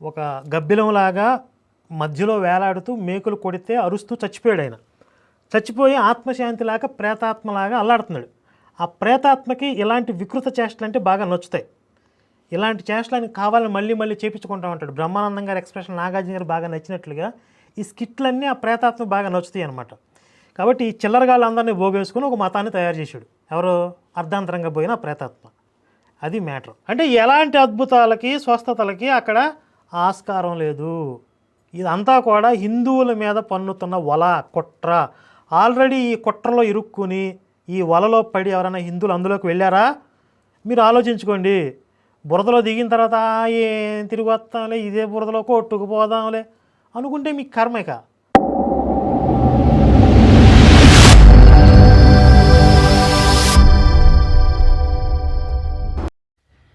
ఒక గబ్బిలంలాగా మధ్యలో వేలాడుతూ మేకులు కొడితే అరుస్తూ చచ్చిపోయాడు ఆయన. చచ్చిపోయి ఆత్మశాంతిలాగా ప్రేతాత్మలాగా అల్లాడుతున్నాడు. ఆ ప్రేతాత్మకి ఇలాంటి వికృత చేష్టలు అంటే బాగా నచ్చుతాయి. ఇలాంటి చేష్టలు ఆయన కావాలని మళ్ళీ మళ్ళీ చేపించుకుంటూ ఉంటాడు. బ్రహ్మానందం గారి ఎక్స్ప్రెషన్ నాగార్జున గారు బాగా నచ్చినట్లుగా ఈ స్కిట్లన్నీ ఆ ప్రేతాత్మ బాగా నచ్చుతాయి అనమాట. కాబట్టి ఈ చిల్లరగాళ్ళందరినీ పోగేసుకుని ఒక మతాన్ని తయారు చేశాడు. ఎవరో అర్ధాంతరంగా పోయిన ప్రేతాత్మ. అది మ్యాటర్. అంటే ఎలాంటి అద్భుతాలకి స్వస్థతలకి అక్కడ ఆస్కారం లేదు. ఇదంతా కూడా హిందువుల మీద పన్నుతున్న వల, కుట్ర. ఆల్రెడీ ఈ కుట్రలో ఇరుక్కుని ఈ వలలో పడి ఎవరైనా హిందువులు అందులోకి వెళ్ళారా? మీరు ఆలోచించుకోండి. బురదలో దిగిన తర్వాత ఏం తిరిగి వస్తాంలే, ఇదే బురదలో కొట్టుకుపోదాంలే అనుకుంటే మీకు కర్మేక.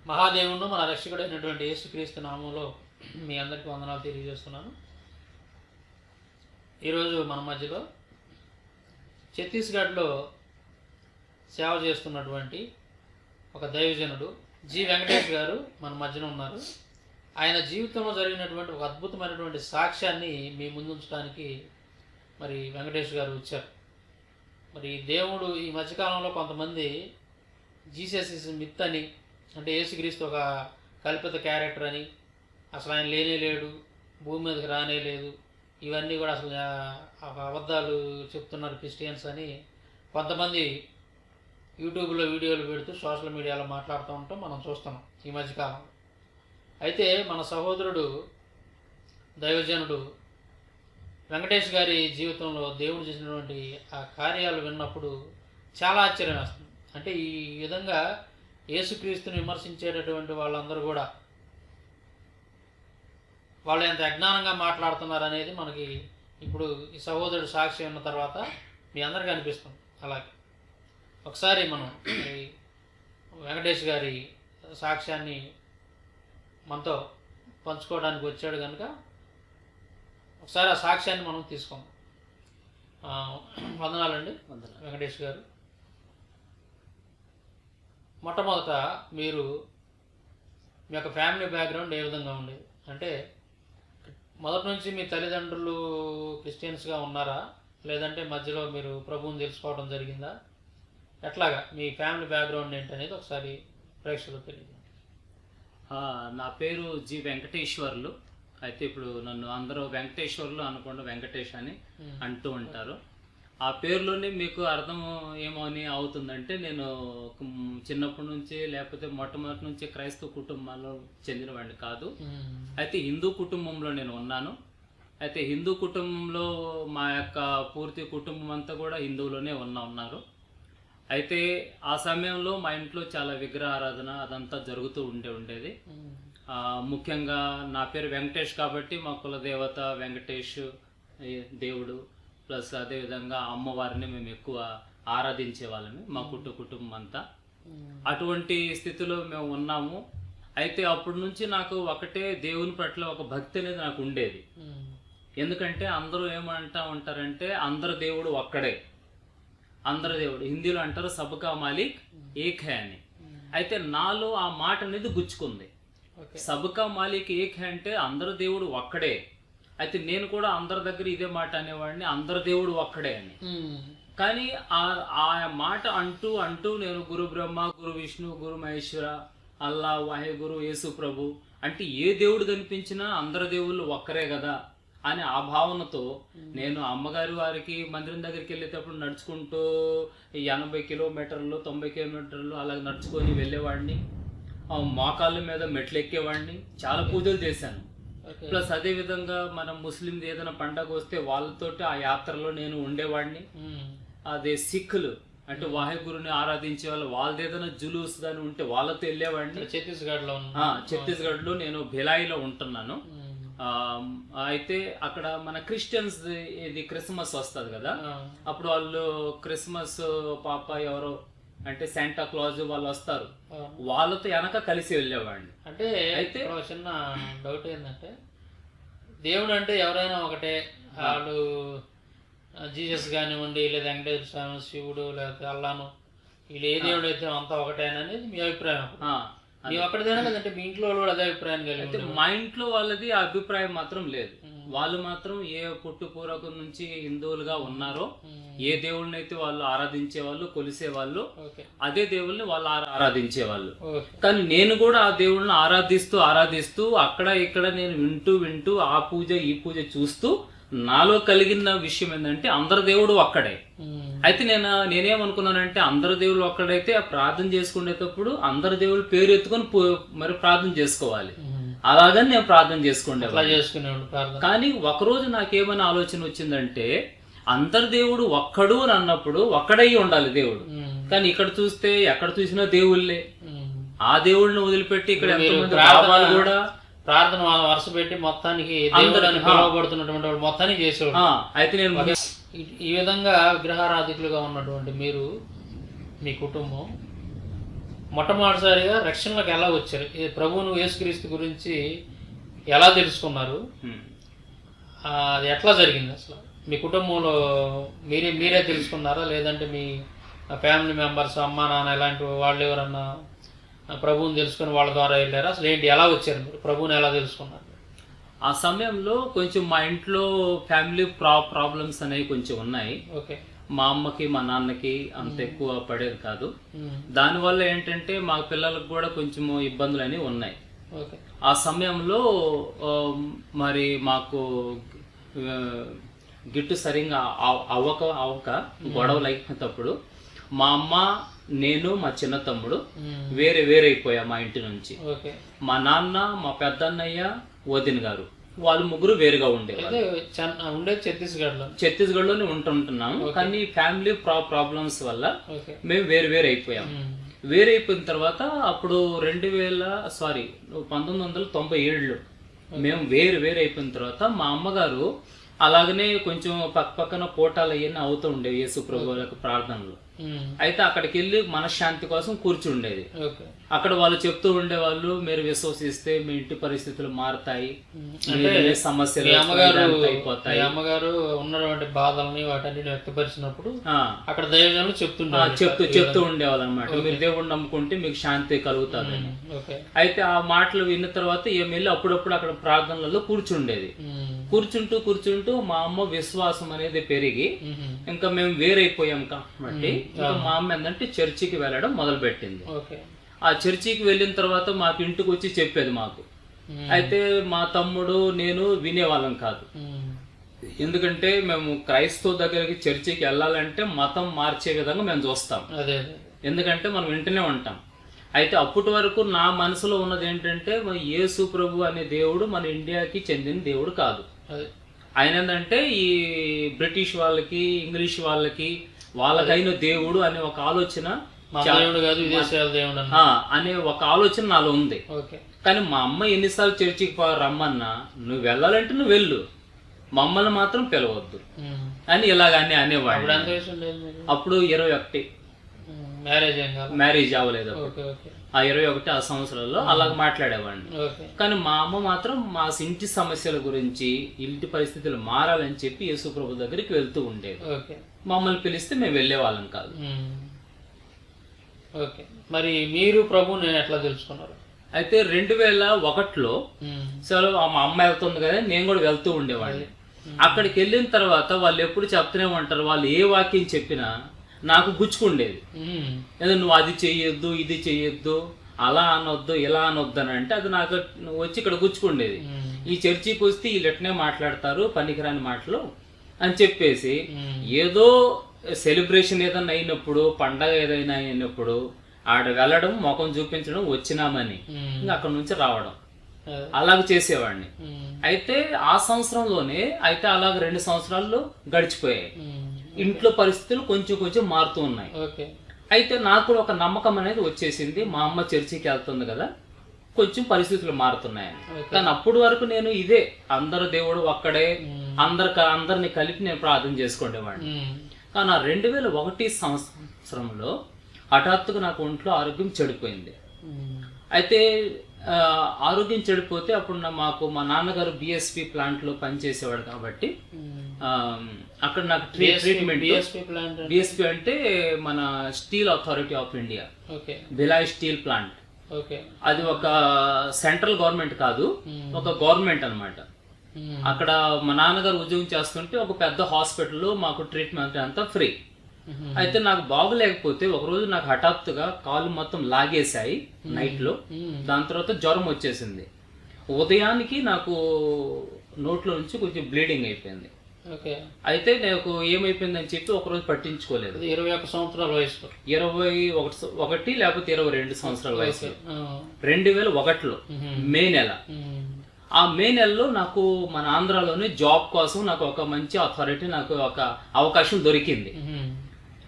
మహాదేవుడు మన రక్షకుడైనటువంటి యేసుక్రీస్తు నామంలో మీ అందరికీ వందనాలు తెలియజేస్తున్నాను. ఈరోజు మన మధ్యలో ఛత్తీస్గఢ్లో సేవ చేస్తున్నటువంటి ఒక దైవజనుడు జి వెంకటేష్ గారు మన మధ్యన ఉన్నారు. ఆయన జీవితంలో జరిగినటువంటి ఒక అద్భుతమైనటువంటి సాక్ష్యాన్ని మీ ముందుంచడానికి మరి వెంకటేష్ గారు వచ్చారు. మరి దేవుడు ఈ మధ్యకాలంలో కొంతమంది జీసస్ ఇస్ మిత్ అని, అంటే యేసుక్రీస్తు ఒక కల్పిత క్యారెక్టర్ అని, అసలు ఆయన లేనే లేడు, భూమి మీదకి రానే లేదు, ఇవన్నీ కూడా అసలు అబద్ధాలు చెప్తున్నారు క్రిస్టియన్స్ అని కొంతమంది యూట్యూబ్లో వీడియోలు పెడుతూ సోషల్ మీడియాలో మాట్లాడుతూ ఉంటాం మనం చూస్తున్నాం ఈ మధ్యకాలం. అయితే మన సహోదరుడు దైవజనుడు వెంకటేష్ గారి జీవితంలో దేవుడు చేసినటువంటి ఆ కార్యాలు విన్నప్పుడు చాలా ఆశ్చర్యం వేస్తుంది. అంటే ఈ విధంగా యేసుక్రీస్తుని విమర్శించేటటువంటి వాళ్ళందరూ కూడా వాళ్ళు ఎంత అజ్ఞానంగా మాట్లాడుతున్నారు అనేది మనకి ఇప్పుడు ఈ సహోదరుడు సాక్షి ఉన్న తర్వాత మీ అందరికీ అనిపిస్తుంది. అలాగే ఒకసారి మనం ఈ వెంకటేష్ గారి సాక్ష్యాన్ని మనతో పంచుకోవడానికి వచ్చాడు కనుక ఒకసారి ఆ సాక్ష్యాన్ని మనం తీసుకుందాం. వందనాలండి వెంకటేష్ గారు. మొట్టమొదట మీరు మీ యొక్క ఫ్యామిలీ బ్యాక్గ్రౌండ్ ఏ విధంగా ఉండేది? అంటే మొదటి నుంచి మీ తల్లిదండ్రులు క్రిస్టియన్స్గా ఉన్నారా, లేదంటే మధ్యలో మీరు ప్రభువుని తెలుసుకోవడం జరిగిందా? ఎట్లాగా మీ ఫ్యామిలీ బ్యాక్గ్రౌండ్ ఏంటనేది ఒకసారి ప్రేక్షకులకు తెలియదు. నా పేరు జి వెంకటేశ్వర్లు. అయితే ఇప్పుడు నన్ను అందరూ వెంకటేశ్వర్లు అనకుండా వెంకటేష్ అని అంటూ ఉంటారు. ఆ పేరులోనే మీకు అర్థం ఏమో అని అవుతుందంటే, నేను చిన్నప్పటి నుంచి లేకపోతే మొట్టమొదటి నుంచి క్రైస్తవ కుటుంబాల్లో చెందినవాడిని కాదు. అయితే హిందూ కుటుంబంలో నేను ఉన్నాను. అయితే హిందూ కుటుంబంలో మా యొక్క పూర్తి కుటుంబం అంతా కూడా హిందువులోనే ఉన్నారు. అయితే ఆ సమయంలో మా ఇంట్లో చాలా విగ్రహారాధన అదంతా జరుగుతూ ఉండేది. ముఖ్యంగా నా పేరు వెంకటేష్ కాబట్టి మా కులదేవత వెంకటేష్ దేవుడు, ప్లస్ అదేవిధంగా అమ్మవారిని మేము ఎక్కువ ఆరాధించే వాళ్ళమి మా కుటుంబం అంతా. అటువంటి స్థితిలో మేము ఉన్నాము. అయితే అప్పటి నుంచి నాకు ఒకటే దేవుని పట్ల ఒక భక్తి అనేది నాకు ఉండేది. ఎందుకంటే అందరూ ఏమంటా ఉంటారంటే అందరు దేవుడు ఒక్కడే, అందరు దేవుడు హిందీలో అంటారు సబ్కా మాలిక్ ఏక్ హై అని. అయితే నాలో ఆ మాట అనేది గుచ్చుకుంది. సబ్కా మాలిక్ ఏక్ హై అంటే అందరు దేవుడు ఒక్కడే. అయితే నేను కూడా అందరి దగ్గర ఇదే మాట అనేవాడిని, అందరు దేవుడు ఒక్కడే అని. కానీ ఆ మాట అంటూ అంటూ నేను గురు బ్రహ్మ, గురు విష్ణు, గురు మహేశ్వర, అల్లా, వాహెగురు, యేసు ప్రభు అంటే ఏ దేవుడు కనిపించినా అందరు దేవుళ్ళు ఒక్కరే కదా అని ఆ భావనతో నేను అమ్మగారి వారికి మందిరం దగ్గరికి వెళ్ళేటప్పుడు నడుచుకుంటూ 80 కిలోమీటర్లు 90 కిలోమీటర్లు అలా నడుచుకొని వెళ్ళేవాడిని. మోకాళ్ళ మీద మెట్లు ఎక్కేవాడిని, చాలా పూజలు చేశాను. ప్లస్ అదే విధంగా మనం ముస్లింది ఏదైనా పండగ వస్తే వాళ్ళతోటి ఆ యాత్రలో నేను ఉండేవాడిని. అదే సిక్కులు అంటే వాహెగురుని ఆరాధించే వాళ్ళు, వాళ్ళది ఏదైనా జులూస్ కానీ ఉంటే వాళ్ళతో వెళ్ళేవాడిని. ఛత్తీస్గఢ్లో నేను భిలాయిలో ఉంటున్నాను. అయితే అక్కడ మన క్రిస్టియన్స్ ఇది క్రిస్మస్ వస్తుంది కదా, అప్పుడు వాళ్ళు క్రిస్మస్ పాప ఎవరో అంటే శాంటా క్లాజ్ వాళ్ళు వస్తారు, వాళ్ళతో వెనక కలిసి వెళ్ళేవాడిని. అంటే అయితే చిన్న డౌట్ ఏంటంటే, దేవుడు అంటే ఎవరైనా ఒకటే, వాళ్ళు జీసస్ కానివ్వండి, లేదా వెంకటేశ్వర స్వామి, శివుడు, లేకపోతే అల్లాను, వీళ్ళు ఏ దేవుడు అయితే అంతా ఒకటేననేది మీ అభిప్రాయం. మీ ఒక్కడిదేనా లేదంటే మీ ఇంట్లో వాళ్ళు కూడా అదే అభిప్రాయాన్ని కలిగి అయితే మా ఇంట్లో వాళ్ళది ఆ అభిప్రాయం మాత్రం లేదు. వాళ్ళు మాత్రం ఏ పుట్టుపూర్వకం నుంచి హిందువులుగా ఉన్నారో ఏ దేవుళ్ళని అయితే వాళ్ళు ఆరాధించేవాళ్ళు కొలిసేవాళ్ళు ఓకే అదే దేవుళ్ళని వాళ్ళు ఆరాధించేవాళ్ళు. ఓకే కానీ నేను కూడా ఆ దేవుళ్ళని ఆరాధిస్తూ అక్కడ ఇక్కడ నేను వింటూ ఆ పూజ ఈ పూజ చూస్తూ నాలో కలిగిన విషయం ఏంటంటే అందరి దేవుడు ఒక్కడే. అయితే నేనేమనుకున్నానంటే అందరి దేవుడు ఒక్కడైతే ఆ ప్రార్థన చేసుకునేటప్పుడు అందరి దేవుడు పేరు ఎత్తుకొని మరి ప్రార్థన చేసుకోవాలి. అలాగని నేను ప్రార్థన చేసుకునేవాడు. కానీ ఒకరోజు నాకేమైనా ఆలోచన వచ్చిందంటే అందరి దేవుడు ఒక్కడు అని అన్నప్పుడు ఒక్కడై ఉండాలి దేవుడు. కానీ ఇక్కడ చూస్తే ఎక్కడ చూసినా దేవుళ్ళే. ఆ దేవుళ్ళని వదిలిపెట్టి ఇక్కడ ఎంతమంది బాబాలు కూడా ప్రార్థన వరుస పెట్టి మొత్తానికి దేవుడని పిలువబడుతున్నటువంటి వాళ్ళు మొత్తానికి చేసేవాడు. అయితే నేను ఈ విధంగా విగ్రహారాధికులుగా ఉన్నటువంటి మీరు మీ కుటుంబం మొట్టమొదటిసారిగా రక్షణలోకి ఎలా వచ్చారు? ప్రభువును యేసుక్రీస్తు గురించి ఎలా తెలుసుకున్నారు? అది ఎట్లా జరిగింది అసలు? మీ కుటుంబంలో మీరే తెలుసుకున్నారా లేదంటే మీ ఫ్యామిలీ మెంబర్స్ అమ్మా నాన్న ఇలాంటి వాళ్ళు ఎవరన్నా ప్రభువుని తెలుసుకుని వాళ్ళ ద్వారా వెళ్ళారా? అసలు ఏంటి, ఎలా వచ్చారు మీరు? ప్రభువుని ఎలా తెలుసుకున్నారు? ఆ సమయంలో కొంచెం మా ఇంట్లో ఫ్యామిలీ ప్రాబ్లమ్స్ అనేవి కొంచెం ఉన్నాయి. ఓకే. మా అమ్మకి మా నాన్నకి అంత ఎక్కువ పడేది కాదు. దానివల్ల ఏంటంటే మా పిల్లలకు కూడా కొంచెం ఇబ్బందులు అనేవి ఉన్నాయి. ఓకే. ఆ సమయంలో మరి మాకు గిట్టు సరిగ్గా అవ్వక గొడవలు అయినప్పుడు మా అమ్మ నేను మా చిన్న తమ్ముడు వేరే అయిపోయా మా ఇంటి నుంచి. మా నాన్న మా పెద్దన్నయ్య వదిన గారు వాళ్ళు ముగ్గురు వేరుగా ఉండేవాళ్ళు. ఛత్తీస్గఢ్లోనే ఉంటున్నాము. కానీ ఫ్యామిలీ ప్రాబ్లమ్స్ వల్ల మేము వేరు అయిపోయాం. వేరైపోయిన తర్వాత అప్పుడు 1997లో మేము వేరు అయిపోయిన తర్వాత మా అమ్మగారు అలాగనే కొంచెం పక్కన పోటాలు అవన్నీ అవుతూ ఉండేవి యేసు ప్రభు ప్రార్థనలు. అయితే అక్కడికి వెళ్ళి మనశ్శాంతి కోసం కూర్చుండేది. అక్కడ వాళ్ళు చెప్తూ ఉండేవాళ్ళు, మీరు విశ్వసిస్తే మీ ఇంటి పరిస్థితులు మారుతాయి, సమస్యలు అయిపోతాయి. అమ్మగారు ఉన్నటువంటి బాధల్ని వాటన్నిటిని వ్యక్తపరిచినప్పుడు అక్కడ దైవజనులు చెప్తూ ఉండేవాళ్ళు అనమాట, మీరు దేవుడిని నమ్ముకుంటే మీకు శాంతి కలుగుతుందని. అయితే ఆ మాటలు విన్న తర్వాత ఏం వెళ్ళి అప్పుడప్పుడు అక్కడ ప్రార్థనలలో కూర్చుంటూ మా అమ్మ విశ్వాసం అనేది పెరిగి ఇంకా మేము వేరైపోయాం కాబట్టి మా అమ్మ ఏంటంటే చర్చికి వెళ్ళడం మొదలు పెట్టింది. ఆ చర్చికి వెళ్ళిన తర్వాత మాకు ఇంటికి వచ్చి చెప్పేది మాకు. అయితే మా తమ్ముడు నేను వినేవాళ్ళం కాదు. ఎందుకంటే మేము క్రైస్తవ దగ్గరికి చర్చికి వెళ్ళాలంటే మతం మార్చే విధంగా మేము చూస్తాం. ఎందుకంటే మనం వింటూనే ఉంటాం. అయితే అప్పటి వరకు నా మనసులో ఉన్నది ఏంటంటే యేసు ప్రభు అనే దేవుడు మన ఇండియాకి చెందిన దేవుడు కాదు. ఆయన ఏంటంటే ఈ బ్రిటిష్ వాళ్ళకి ఇంగ్లీష్ వాళ్ళకైన దేవుడు అనే ఒక ఆలోచన అనే ఒక ఆలోచన నాలో ఉంది. కానీ మా అమ్మ ఎన్నిసార్లు చర్చికి రమ్మన్నా నువ్వు వెళ్ళాలంటే నువ్వు వెళ్ళు, మమ్మల్ని మాత్రం పిలవద్దు అని ఇలాగని అనేవాడు. అప్పుడు 21 మ్యారేజ్ అవ్వలేదు. ఆ 21 ఆ సంవత్సరాల్లో అలాగ మాట్లాడేవాడిని. కానీ మా అమ్మ మాత్రం మా ఇంటి సమస్యల గురించి ఇంటి పరిస్థితులు మారాలని చెప్పి యేసు ప్రభు దగ్గరికి వెళ్తూ ఉండేది. మమ్మల్ని పిలిస్తే మేము వెళ్ళే వాళ్ళం కాదు. మరి మీరు ప్రభుని ఎట్లా తెలుసుకున్నారు? అయితే 2001లో సరే మా అమ్మ వెళ్తుంది కదా, నేను కూడా వెళ్తూ ఉండేవాడిని. అక్కడికి వెళ్ళిన తర్వాత వాళ్ళు ఎప్పుడు చెప్తూనే ఉంటారు, వాళ్ళు ఏ వాక్యం చెప్పినా నాకు గుచ్చుకుండేది. ఏదో నువ్వు అది చెయ్యొద్దు, ఇది చెయ్యొద్దు, అలా అనొద్దు, ఇలా అనొద్దు అని అంటే అది నాకు వచ్చి ఇక్కడ గుచ్చుకుండేది. ఈ చర్చికి వస్తే వీళ్ళు ఎట్నే మాట్లాడతారు పనికిరాని మాటలు అని చెప్పేసి ఏదో సెలబ్రేషన్ ఏదైనా అయినప్పుడు, పండగ ఏదైనా అయినప్పుడు ఆడ వెళ్ళడం, ముఖం చూపించడం, వచ్చినామని ఇంకా అక్కడ నుంచి రావడం అలాగ చేసేవాడిని. అయితే ఆ సంవత్సరంలోనే అయితే అలాగ 2 సంవత్సరాలు గడిచిపోయాయి. ఇంట్లో పరిస్థితులు కొంచెం మారుతూ ఉన్నాయి. అయితే నాకు కూడా ఒక నమ్మకం అనేది వచ్చేసింది, మా అమ్మ చర్చికి వెళ్తుంది కదా, కొంచెం పరిస్థితులు మారుతున్నాయని. కానీ అప్పటి వరకు నేను ఇదే అందరు దేవుడు ఒక్కడే, అందరిని కలిపి నేను ప్రార్థన చేసుకునేవాడిని. కానీ ఆ 2001 సంవత్సరంలో హఠాత్తుగా నాకు ఒంట్లో ఆరోగ్యం చెడిపోయింది. అయితే ఆరోగ్యం చెడిపోతే అప్పుడు మా నాన్నగారు BSP ప్లాంట్లో పనిచేసేవాడు కాబట్టి అక్కడ నాకు ట్రీట్మెంట్. BSP అంటే మన steel authority of India, Bhilai steel plant. Okay. అది ఒక సెంట్రల్ గవర్నమెంట్ కాదు, ఒక గవర్నమెంట్ అన్నమాట. అక్కడ మా నాన్నగారు ఉద్యోగం చేస్తుంటే ఒక పెద్ద హాస్పిటల్లో మాకు ట్రీట్మెంట్ అంతా ఫ్రీ. అయితే నాకు బాగలేకపోతే ఒకరోజు నాకు హఠాత్తుగా కాలు మొత్తం లాగేశాయి నైట్లో. దాని తర్వాత జ్వరం వచ్చేసింది. ఉదయానికి నాకు నోట్లో నుంచి కొంచెం బ్లీడింగ్ అయిపోయింది. ఓకే. అయితే నాకు ఏమైపోయిందని చెప్పి ఒకరోజు పట్టించుకోలేదు. 21 సంవత్సరాల వయసులో, 21 లేకపోతే 22 సంవత్సరాల వయసులో, 2001లో మే నెల. ఆ మే నెలలో నాకు మన ఆంధ్రాలోనే జాబ్ కోసం నాకు ఒక మంచి అథారిటీ, నాకు ఒక అవకాశం దొరికింది.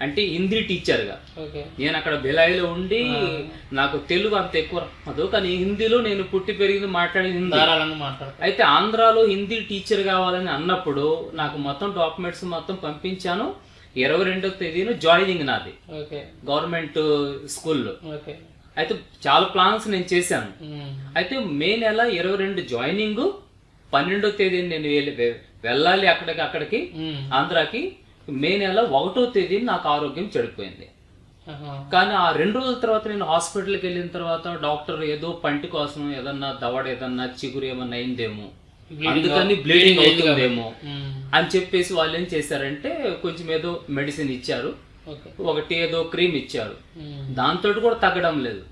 అంటే హిందీ టీచర్గా. నేను అక్కడ భిలాయిలో ఉండి నాకు తెలుగు అంత ఎక్కువ రాదు, కానీ హిందీలో నేను పుట్టి పెరిగింది మాట్లాడేది హిందీ. అయితే ఆంధ్రాలో హిందీ టీచర్ కావాలని అన్నప్పుడు నాకు మొత్తం డాక్యుమెంట్స్ మొత్తం పంపించాను. 22వ తేదీన జాయినింగ్ నాది గవర్నమెంట్ స్కూల్లో. అయితే చాలా ప్లాన్స్ నేను చేశాను. అయితే మే నెల 22 జాయినింగ్, 12వ తేదీన నేను వెళ్ళాలి అక్కడికి ఆంధ్రాకి. మే నెల 1వ తేదీన నాకు ఆరోగ్యం చెడిపోయింది. కానీ ఆ 2 రోజుల తర్వాత నేను హాస్పిటల్కి వెళ్ళిన తర్వాత డాక్టర్ ఏదో పంటి కోసం ఏదన్నా దవడ ఏదన్నా చిగురు ఏమన్నా అయిందేమో, అందుకని బ్లీడింగ్ అవుతుందేమో అని చెప్పేసి వాళ్ళు ఏం చేశారంటే కొంచెం ఏదో మెడిసిన్ ఇచ్చారు, ఒకటి ఏదో క్రీమ్ ఇచ్చారు. దాంతో కూడా తగ్గడం లేదు.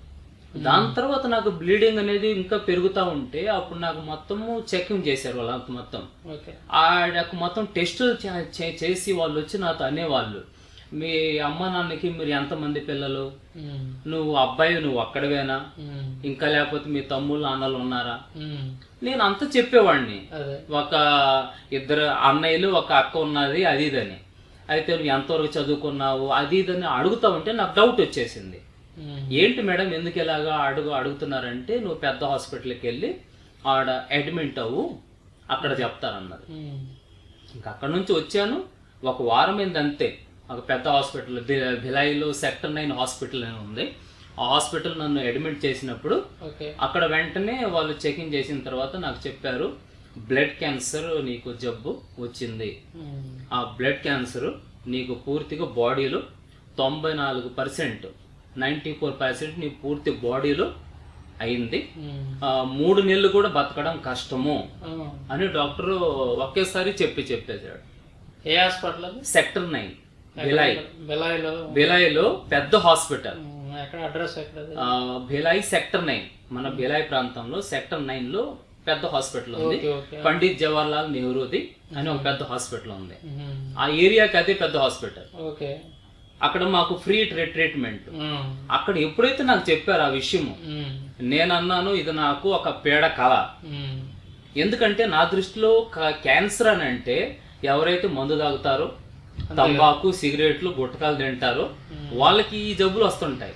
దాని తర్వాత నాకు బ్లీడింగ్ అనేది ఇంకా పెరుగుతూ ఉంటే అప్పుడు నాకు మొత్తము చెకింగ్ చేశారు వాళ్ళంతా మొత్తం. ఆడకు మొత్తం టెస్టులు చేసి వాళ్ళు వచ్చి నాతో అనేవాళ్ళు, మీ అమ్మ నాన్నకి మీరు ఎంతమంది పిల్లలు, నువ్వు అబ్బాయి నువ్వు అక్కడవేనా, ఇంకా లేకపోతే మీ తమ్ముళ్ళు అన్నలు ఉన్నారా. నేను అంతా చెప్పేవాడిని, ఒక 2 అన్నయ్యలు ఒక అక్క ఉన్నది అది ఇదని. అయితే నువ్వు ఎంతవరకు చదువుకున్నావు అది ఇదని అడుగుతా ఉంటే నాకు డౌట్ వచ్చేసింది. ఏంటి మేడం ఎందుకు ఇలాగా అడుగుతున్నారంటే, నువ్వు పెద్ద హాస్పిటల్కి వెళ్ళి ఆడ అడ్మిట్ అవ్వు, అక్కడ చెప్తారన్నారు. ఇంకా అక్కడ నుంచి వచ్చాను. 1 వారం అయింది అంతే. ఒక పెద్ద హాస్పిటల్ భిలాయిలో సెక్టర్ 9 హాస్పిటల్ అని ఉంది. ఆ హాస్పిటల్ నన్ను అడ్మిట్ చేసినప్పుడు అక్కడ వెంటనే వాళ్ళు చెకింగ్ చేసిన తర్వాత నాకు చెప్పారు, బ్లడ్ క్యాన్సర్ నీకు జబ్బు వచ్చింది. ఆ బ్లడ్ క్యాన్సర్ నీకు పూర్తిగా బాడీలో 94%, 94% నీ పూర్తి బాడీలో అయింది. 3 నెలలు కూడా బతకడం కష్టము అని డాక్టర్ ఒకేసారి చెప్పేశాడు. ఏ హాస్పిటల్? సెక్టర్ 9 భిలాయిలో పెద్ద హాస్పిటల్. భిలాయి సెక్టర్ 9, మన భిలాయి ప్రాంతంలో సెక్టర్ 9 లో పెద్ద హాస్పిటల్ ఉంది. పండిత్ జవహర్లాల్ నెహ్రూది అని ఒక పెద్ద హాస్పిటల్ ఉంది. ఆ ఏరియాకి అదే పెద్ద హాస్పిటల్. అక్కడ మాకు ఫ్రీ ట్రీట్మెంట్. అక్కడ ఎప్పుడైతే నాకు చెప్పారు ఆ విషయము, నేను అన్నాను ఇది నాకు ఒక పేడ కళ. ఎందుకంటే నా దృష్టిలో క్యాన్సర్ అని అంటే ఎవరైతే మందు తాగుతారో, తంబాకు సిగరెట్లు గుట్టకాలు తింటారో వాళ్ళకి ఈ జబ్బులు వస్తుంటాయి.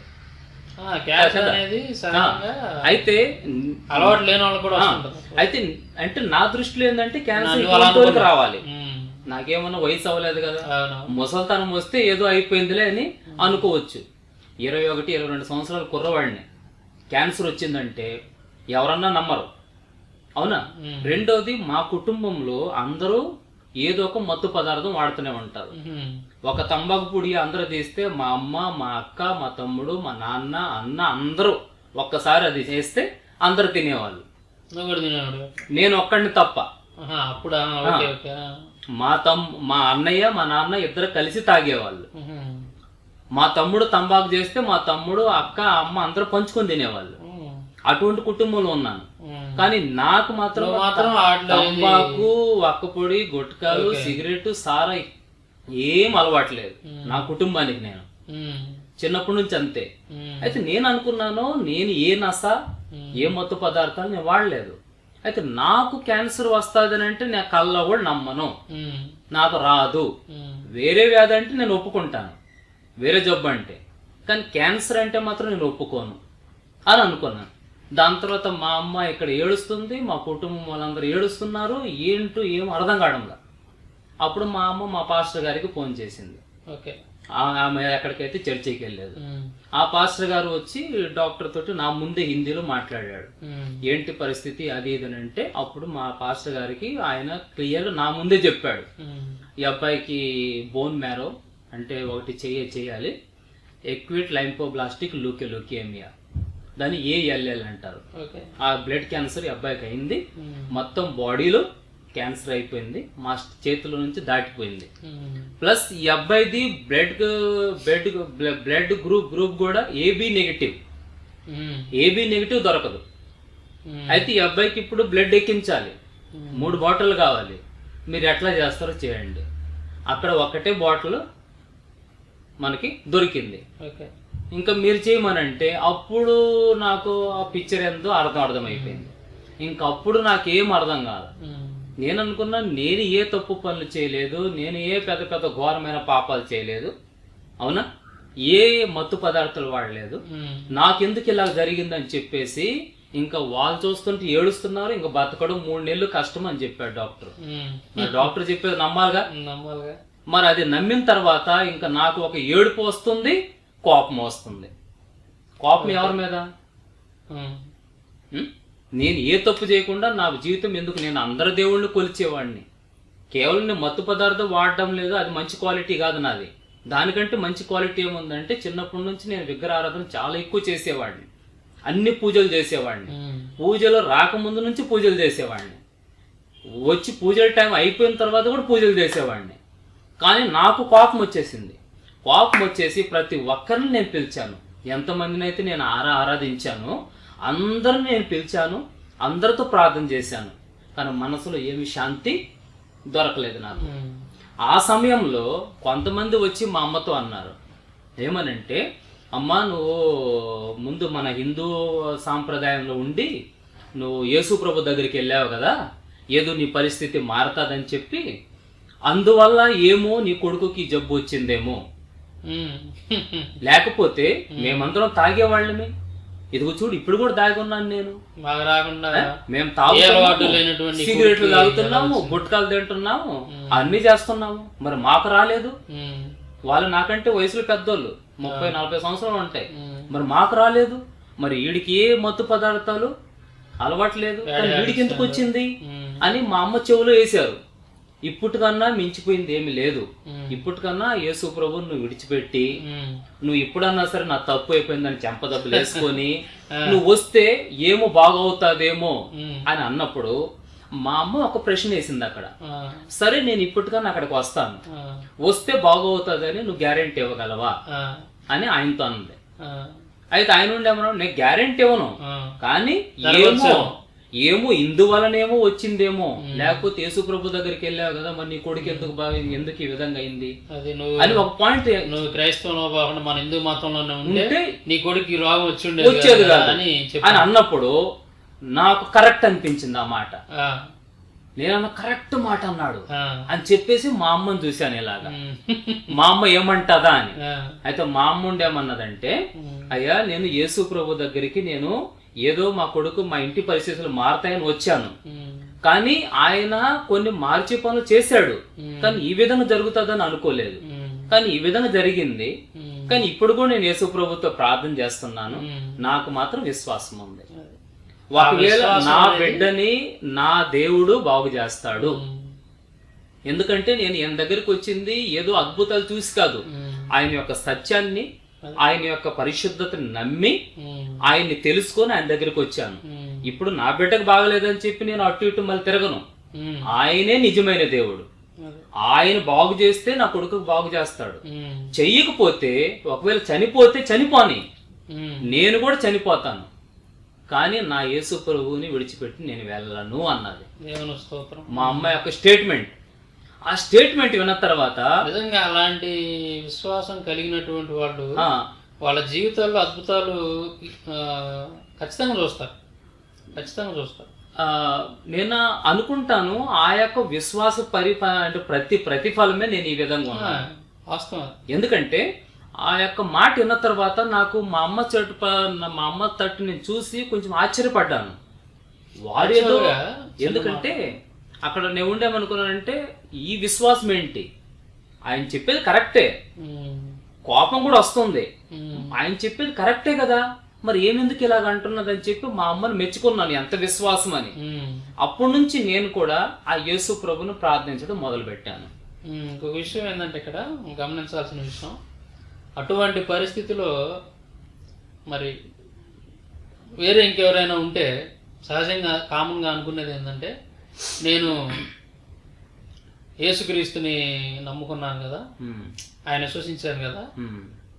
అయితే అలవాటు లేని వాళ్ళు కూడా అయితే అంటే నా దృష్టిలో ఏంటంటే క్యాన్సర్ రావాలి. నాకేమన్నా వయసు అవ్వలేదు కదా, ముసల్తనం వస్తే ఏదో అయిపోయిందిలే అని అనుకోవచ్చు. 21-22 సంవత్సరాల కుర్రవాడిని క్యాన్సర్ వచ్చిందంటే ఎవరన్నా నమ్మరు, అవునా? రెండోది, మా కుటుంబంలో అందరూ ఏదో ఒక మత్తు పదార్థం వాడుతూనే ఉంటారు. ఒక తంబాకు పొడి అందరూ తీస్తే మా అమ్మ, మా అక్క, మా తమ్ముడు, మా నాన్న, అన్న అందరూ ఒక్కసారి అది చేస్తే అందరు తినేవాళ్ళు. నేను ఒక్కడిని తప్ప. మా అన్నయ్య మా నాన్న ఇద్దరు కలిసి తాగేవాళ్ళు. మా తమ్ముడు తంబాకు చేస్తే మా తమ్ముడు, అక్క, అమ్మ అందరూ పంచుకొని తినేవాళ్ళు. అటువంటి కుటుంబంలో ఉన్నాను. కానీ నాకు మాత్రం తంబాకు, వక్కపొడి, గుట్కాలు, సిగరెట్, సారా ఏం అలవాట్లేదు నా కుటుంబానికి. నేను చిన్నప్పటి నుంచి అంతే. అయితే నేను అనుకున్నాను, నేను ఏ నస ఏ మత్తు పదార్థాలు నేను వాడలేదు. అయితే నాకు క్యాన్సర్ వస్తుంది అని అంటే నేను కళ్ళలో కూడా నమ్మను, నాకు రాదు. వేరే వ్యాధి అంటే నేను ఒప్పుకుంటాను, వేరే జబ్బు అంటే. కానీ క్యాన్సర్ అంటే మాత్రం నేను ఒప్పుకోను అని అనుకున్నాను. దాని తర్వాత మా అమ్మ ఇక్కడ ఏడుస్తుంది, మా కుటుంబం వాళ్ళందరూ ఏడుస్తున్నారు, ఏంటో ఏం అర్థం కావడంలా. అప్పుడు మా అమ్మ మా పాస్టర్ గారికి ఫోన్ చేసింది. ఆమె ఎక్కడికైతే చర్చికి వెళ్ళలేదు. ఆ పాస్టర్ గారు వచ్చి డాక్టర్ తోటి నా ముందే హిందీలో మాట్లాడాడు, ఏంటి పరిస్థితి అది ఇది అంటే. అప్పుడు మా పాస్టర్ గారికి ఆయన క్లియర్ నా ముందే చెప్పాడు, ఈ అబ్బాయికి బోన్ మ్యారో అంటే ఒకటి చేయాలి, ఎక్విట్ లైంఫోబ్లాస్టిక్ ల్యూకేమియా దాన్ని ఏఎల్ఎల్ అంటారు. ఓకే. ఆ బ్లడ్ క్యాన్సర్ ఈ అబ్బాయికి అయింది. ఉమ్. మొత్తం బాడీలో క్యాన్సర్ అయిపోయింది, మా చేతుల నుంచి దాటిపోయింది. ఉమ్. ప్లస్ ఈ అబ్బాయిది బ్లడ్ గ్రూప్ కూడా ఏబి నెగిటివ్. ఉమ్. ఏబి నెగిటివ్ దొరకదు. ఉమ్. అయితే ఈ అబ్బాయికి ఇప్పుడు బ్లడ్ ఎక్కించాలి, 3 బాటిల్ కావాలి. మీరు ఎట్లా చేస్తారో చేయండి. అక్కడ ఒకటే బాటిల్ మనకి దొరికింది. ఓకే. ఇంకా మీరు చేయమనంటే అప్పుడు నాకు ఆ పిక్చర్ ఎంతో అర్థమైపోయింది. ఇంకా అప్పుడు నాకేం అర్థం కాదు. ఉమ్. నేను అనుకున్నా నేను ఏ తప్పు పనులు చేయలేదు, నేను ఏ పెద్ద పెద్ద ఘోరమైన పాపాలు చేయలేదు, అవునా, ఏ మత్తు పదార్థాలు వాడలేదు, ఉమ్. నాకెందుకు ఇలా జరిగిందని చెప్పేసి ఇంకా వాళ్ళు చూస్తుంటే ఏడుస్తున్నారు. ఇంకా బతకడం 3 నెలలు కష్టం అని చెప్పాడు డాక్టర్. ఉమ్. మరి డాక్టర్ చెప్పేది నమ్మాలిగా. నమ్మాలిగా. మరి అది నమ్మిన తర్వాత ఇంకా నాకు ఒక ఏడుపు వస్తుంది, కోపం వస్తుంది. కోపం ఎవరి మీద? ఉమ్. ఉం? నేను ఏ తప్పు చేయకుండా నా జీవితం ఎందుకు? నేను అందరి దేవుళ్ళని కొలిచేవాడిని. కేవలం నేను మత్తు పదార్థం వాడటం లేదు, అది మంచి క్వాలిటీ కాదు నాది. దానికంటే మంచి క్వాలిటీ ఏముందంటే చిన్నప్పటి నుంచి నేను విగ్రహారాధన చాలా ఎక్కువ చేసేవాడిని, అన్ని పూజలు చేసేవాడిని. ఉమ్. పూజలు రాకముందు నుంచి పూజలు చేసేవాడిని, వచ్చి పూజల టైం అయిపోయిన తర్వాత కూడా పూజలు చేసేవాడిని. కానీ నాకు కోపం వచ్చేసింది. కోపం వచ్చేసి ప్రతి ఒక్కరిని నేను పిలిచాను. ఎంతమందిని అయితే నేను ఆరాధించాను అందరిని నేను పిలిచాను, అందరితో ప్రార్థన చేశాను. కానీ మనసులో ఏమి శాంతి దొరకలేదు నాకు. ఉమ్. ఆ సమయంలో కొంతమంది వచ్చి మా అమ్మతో అన్నారు, ఏమనంటే, అమ్మ నువ్వు ముందు మన హిందూ సాంప్రదాయంలో ఉండి నువ్వు యేసు ప్రభు దగ్గరికి వెళ్ళావు కదా, ఏదో నీ పరిస్థితి మారతాదని చెప్పి, అందువల్ల ఏమో నీ కొడుకుకి జబ్బు వచ్చిందేమో, ఉమ్. లేకపోతే మేమందరం తాగేవాళ్ళమే, ఇదిగో చూడు ఇప్పుడు కూడా దాగి ఉన్నాను నేను, మాకు రాకుండా మేము ఏ అలవాటు తాగుతున్నాము, లేనటువంటి సిగరెట్లు కోరికలు తాగుతున్నాము, గుట్కాలు తింటున్నాము, అన్ని చేస్తున్నాము, మరి మాకు రాలేదు. ఉమ్. వాళ్ళు నాకంటే వయసులో పెద్దోళ్ళు, 30-40 సంవత్సరాలు ఉంటాయి, ఉమ్. మరి మాకు రాలేదు. మరి వీడికి ఏ మత్తు పదార్థాలు అలవాట్లేదు, కానీ వీడికి ఎందుకు వచ్చింది ఉమ్. అని మా అమ్మ చెవులో వేశారు. ఇప్పటికన్నా మించిపోయింది ఏమి లేదు. ఉమ్. ఇప్పటికన్నా యేసు ప్రభువుని నువ్వు విడిచిపెట్టి ఉమ్. నువ్వు ఇప్పుడన్నా సరే నా తప్పు అయిపోయిందని చెంపదబ్బులు వేసుకొని నువ్వు వస్తే ఏమో బాగవుతాదేమో ఉమ్. అని అన్నప్పుడు మా అమ్మ ఒక ప్రశ్న వేసింది అక్కడ. ఆ. సరే నేను ఇప్పటికన్నా అక్కడికి వస్తాను, ఆ. వస్తే బాగవుతుందని నువ్వు గ్యారెంటీ ఇవ్వగలవా ఆ. అని ఆయనతో అన్నది. ఆ. అయితే ఆయన ఉండేమో నేను గ్యారెంటీ ఇవ్వను, ఆ. కానీ జరగచ్చు. ఏమో ఇందువలనేమో వచ్చిందేమో, లేకపోతే యేసు ప్రభు దగ్గరికి వెళ్ళావు కదా, మరి నీ కొడుకు ఎందుకు ఈ విధంగా అయింది అది నువ్వు అని ఒక పాయింట్. నువ్వు క్రైస్తవంలో కాకుండా మన హిందూ మతంలోనే ఉంటే ఉంటే నీ కొడుకు ఈ రోగం వచ్చేది కదా కాదు అని అని అన్నప్పుడు నాకు కరెక్ట్ అనిపించింది ఆ మాట. ఆ. నేను కరెక్ట్ మాట అన్నాడు ఆ. అని చెప్పేసి మా అమ్మని చూశాను ఇలాగా, ఉమ్. మా అమ్మ ఏమంటదా అని. ఆ. అయితే మా అమ్మ ఉండేమన్నదంటే, అయ్యా నేను యేసు ప్రభు దగ్గరికి నేను ఏదో మా కొడుకు మా ఇంటి పరిస్థితులు మారతాయని వచ్చాను, ఉమ్. కానీ ఆయన కొన్ని మార్చి పనులు చేశాడు, కానీ ఈ విధంగా జరుగుతుందని అనుకోలేదు, ఉమ్. కానీ ఈ విధంగా జరిగింది. ఉమ్. కానీ ఇప్పుడు కూడా నేను యేసు ప్రభుతో ప్రార్థన చేస్తున్నాను, ఉమ్. నాకు మాత్రం విశ్వాసం ఉంది. అది. ఒకవేళ విశ్వాసం నా అనేది- బిడ్డని నా దేవుడు బాగు చేస్తాడు. ఉమ్. ఎందుకంటే నేను ఈయన దగ్గరికి వచ్చింది ఏదో అద్భుతాలు చూసి కాదు, ఉమ్. ఆయన యొక్క సత్యాన్ని, ఆయన యొక్క పరిశుద్ధతని నమ్మి ఉమ్. ఆయన్ని తెలుసుకొని ఆయన దగ్గరికి వచ్చాను. ఉమ్. ఇప్పుడు నా బిడ్డకు బాగలేదని చెప్పి నేను అటు ఇటు మళ్ళీ తిరగను. ఉమ్. ఆయనే నిజమైన దేవుడు. అది. ఆయన బాగు చేస్తే నా కొడుకు బాగు చేస్తాడు. ఉమ్. చెయ్యకపోతే ఒకవేళ చనిపోతే చనిపోని, ఉమ్. నేను కూడా చనిపోతాను, కానీ నా యేసు ప్రభువుని విడిచిపెట్టి నేను వెళ్ళను అన్నది దేవుని స్తోత్రం. మా అమ్మ యొక్క స్టేట్మెంట్. ఆ స్టేట్మెంట్ విన్న తర్వాత నిజంగా అలాంటి విశ్వాసం కలిగినటువంటి వాళ్ళు ఆ, వాళ్ళ జీవితాల్లో అద్భుతాలు ఆ, ఖచ్చితంగా చూస్తారు, ఖచ్చితంగా చూస్తారు. నేను అనుకుంటాను ఆ యొక్క విశ్వాస అంటే ప్రతిఫలమే నేను ఈ విధంగా ఉన్నాను. వాస్తవం. ఎందుకంటే ఆ యొక్క మాట విన్న తర్వాత నాకు మా అమ్మ తట్టు నేను చూసి కొంచెం ఆశ్చర్యపడ్డాను. వాడేదో, ఎందుకంటే అక్కడ నేను ఉండేమనుకున్నానంటే ఈ విశ్వాసం ఏంటి, ఆయన చెప్పేది కరెక్టే, ఉమ్. కోపం కూడా వస్తుంది, ఉమ్. ఆయన చెప్పేది కరెక్టే కదా, మరి ఏమెందుకు ఇలాగ అంటున్నదని చెప్పి మా అమ్మని మెచ్చుకున్నాను, ఎంత విశ్వాసం అని. ఉమ్. అప్పటి నుంచి నేను కూడా ఆ యేసు ప్రభును ప్రార్థించడం మొదలు పెట్టాను. ఇంకొక విషయం ఏంటంటే ఇక్కడ గమనించాల్సిన విషయం, అటువంటి పరిస్థితిలో మరి వేరే ఇంకెవరైనా ఉంటే సహజంగా కామన్గా అనుకునేది ఏంటంటే, నేను యేసుక్రీస్తుని నమ్ముకున్నాను కదా, ఆయన విశ్వసించాను కదా,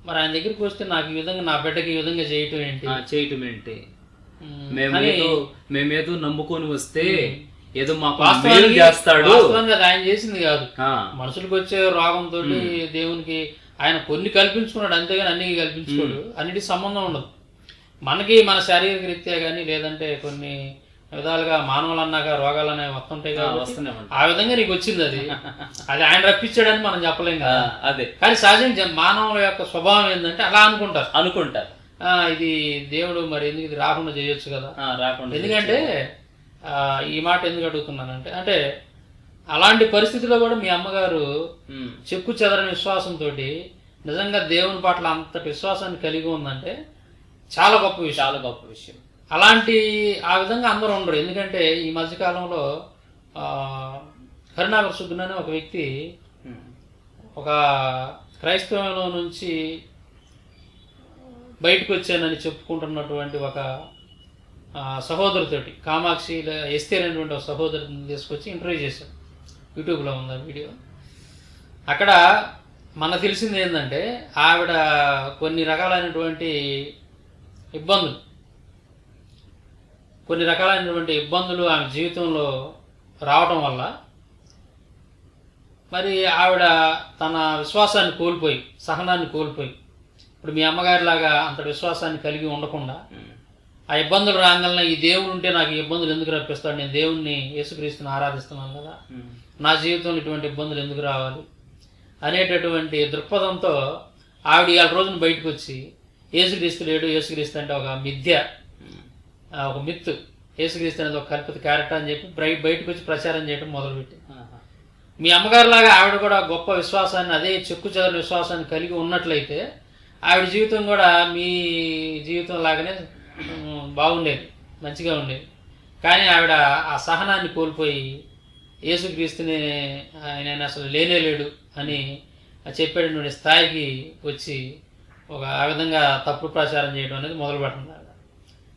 మరి ఆయన దగ్గరికి వస్తే నాకు ఈ విధంగా నా బిడ్డకి ఈ విధంగా చేయటం ఏంటి మేమేదో నమ్ముకొని వస్తే ఏదో మాకు మేలు చేస్తాడు. వాస్తవంగా అది ఆయన చేసింది కాదు. మనుషులకు వచ్చే రోగంతో దేవునికి ఆయన కొన్ని కల్పించుకున్నాడు, అంతేగాని అన్ని కల్పించుకోడు. అన్నిటికి సంబంధం ఉండదు. మనకి మన శారీరక రీత్యా కానీ లేదంటే కొన్ని విధాలుగా మానవులు అన్నాక రోగాలు అనేవి వస్తుంటాయి కాబట్టి ఆ విధంగా నీకు వచ్చింది. అది ఆయన రప్పించాడని మనం చెప్పలేం కదా. అదే కానీ సహజంగా మానవుల యొక్క స్వభావం ఏంటంటే అలా అనుకుంటారు ఇది దేవుడు మరి ఎందుకు ఇది రాకుండా చేయొచ్చు కదా, రాకుండా. ఎందుకంటే ఈ మాట ఎందుకు అడుగుతున్నానంటే, అంటే అలాంటి పరిస్థితిలో కూడా మీ అమ్మగారు చెక్కు చెదరని విశ్వాసంతో నిజంగా దేవుని పట్ల అంతటి విశ్వాసాన్ని కలిగి ఉందంటే చాలా గొప్ప విషయం. అలాంటి ఆ విధంగా అందరూ ఉండరు. ఎందుకంటే ఈ మధ్యకాలంలో కరుణాకర్ సుబ్బన్ అనే ఒక వ్యక్తి ఒక క్రైస్తవంలో నుంచి బయటకు వచ్చానని చెప్పుకుంటున్నటువంటి ఒక సహోదరుతోటి, కామాక్షి ఎస్తేర్ అనేటువంటి ఒక సహోదరుని తీసుకొచ్చి ఇంటర్వ్యూ చేశాడు. యూట్యూబ్లో ఉంది ఆ వీడియో. అక్కడ మనకు తెలిసింది ఏంటంటే, ఆవిడ కొన్ని రకాలైనటువంటి ఇబ్బందులు ఆమె జీవితంలో రావటం వల్ల మరి ఆవిడ తన విశ్వాసాన్ని కోల్పోయి, సహనాన్ని కోల్పోయి, ఇప్పుడు మీ అమ్మగారిలాగా అంత విశ్వాసాన్ని కలిగి ఉండకుండా ఆ ఇబ్బందులు రాగానే ఈ దేవుడు ఉంటే నాకు ఈ ఇబ్బందులు ఎందుకు రప్పిస్తాడు, నేను దేవుణ్ణి యేసుక్రీస్తుని ఆరాధిస్తున్నాను కదా, నా జీవితంలో ఇటువంటి ఇబ్బందులు ఎందుకు రావాలి అనేటటువంటి దృక్పథంతో ఆవిడ ఇవాళ రోజున బయటకు వచ్చి యేసుక్రీస్తు లేడు, యేసుక్రీస్తు అంటే ఒక మిథ్య, ఒక మిత్, యేసుక్రీస్తు అనేది ఒక కల్పిత క్యారెక్టర్ అని చెప్పి బయటకు వచ్చి ప్రచారం చేయడం మొదలుపెట్టి, మీ అమ్మగారిలాగా ఆవిడ కూడా గొప్ప విశ్వాసాన్ని, అదే చెక్కు చెదరని విశ్వాసాన్ని కలిగి ఉన్నట్లయితే ఆవిడ జీవితం కూడా మీ జీవితం లాగానే బాగుండేది, మంచిగా ఉండేది. కానీ ఆవిడ ఆ సహనాన్ని కోల్పోయి యేసుక్రీస్తుని ఆయన అసలు లేనేలేడు అని చెప్పేటటువంటి స్థాయికి వచ్చి ఆ విధంగా తప్పుడు ప్రచారం చేయడం అనేది మొదలు పెట్టింది.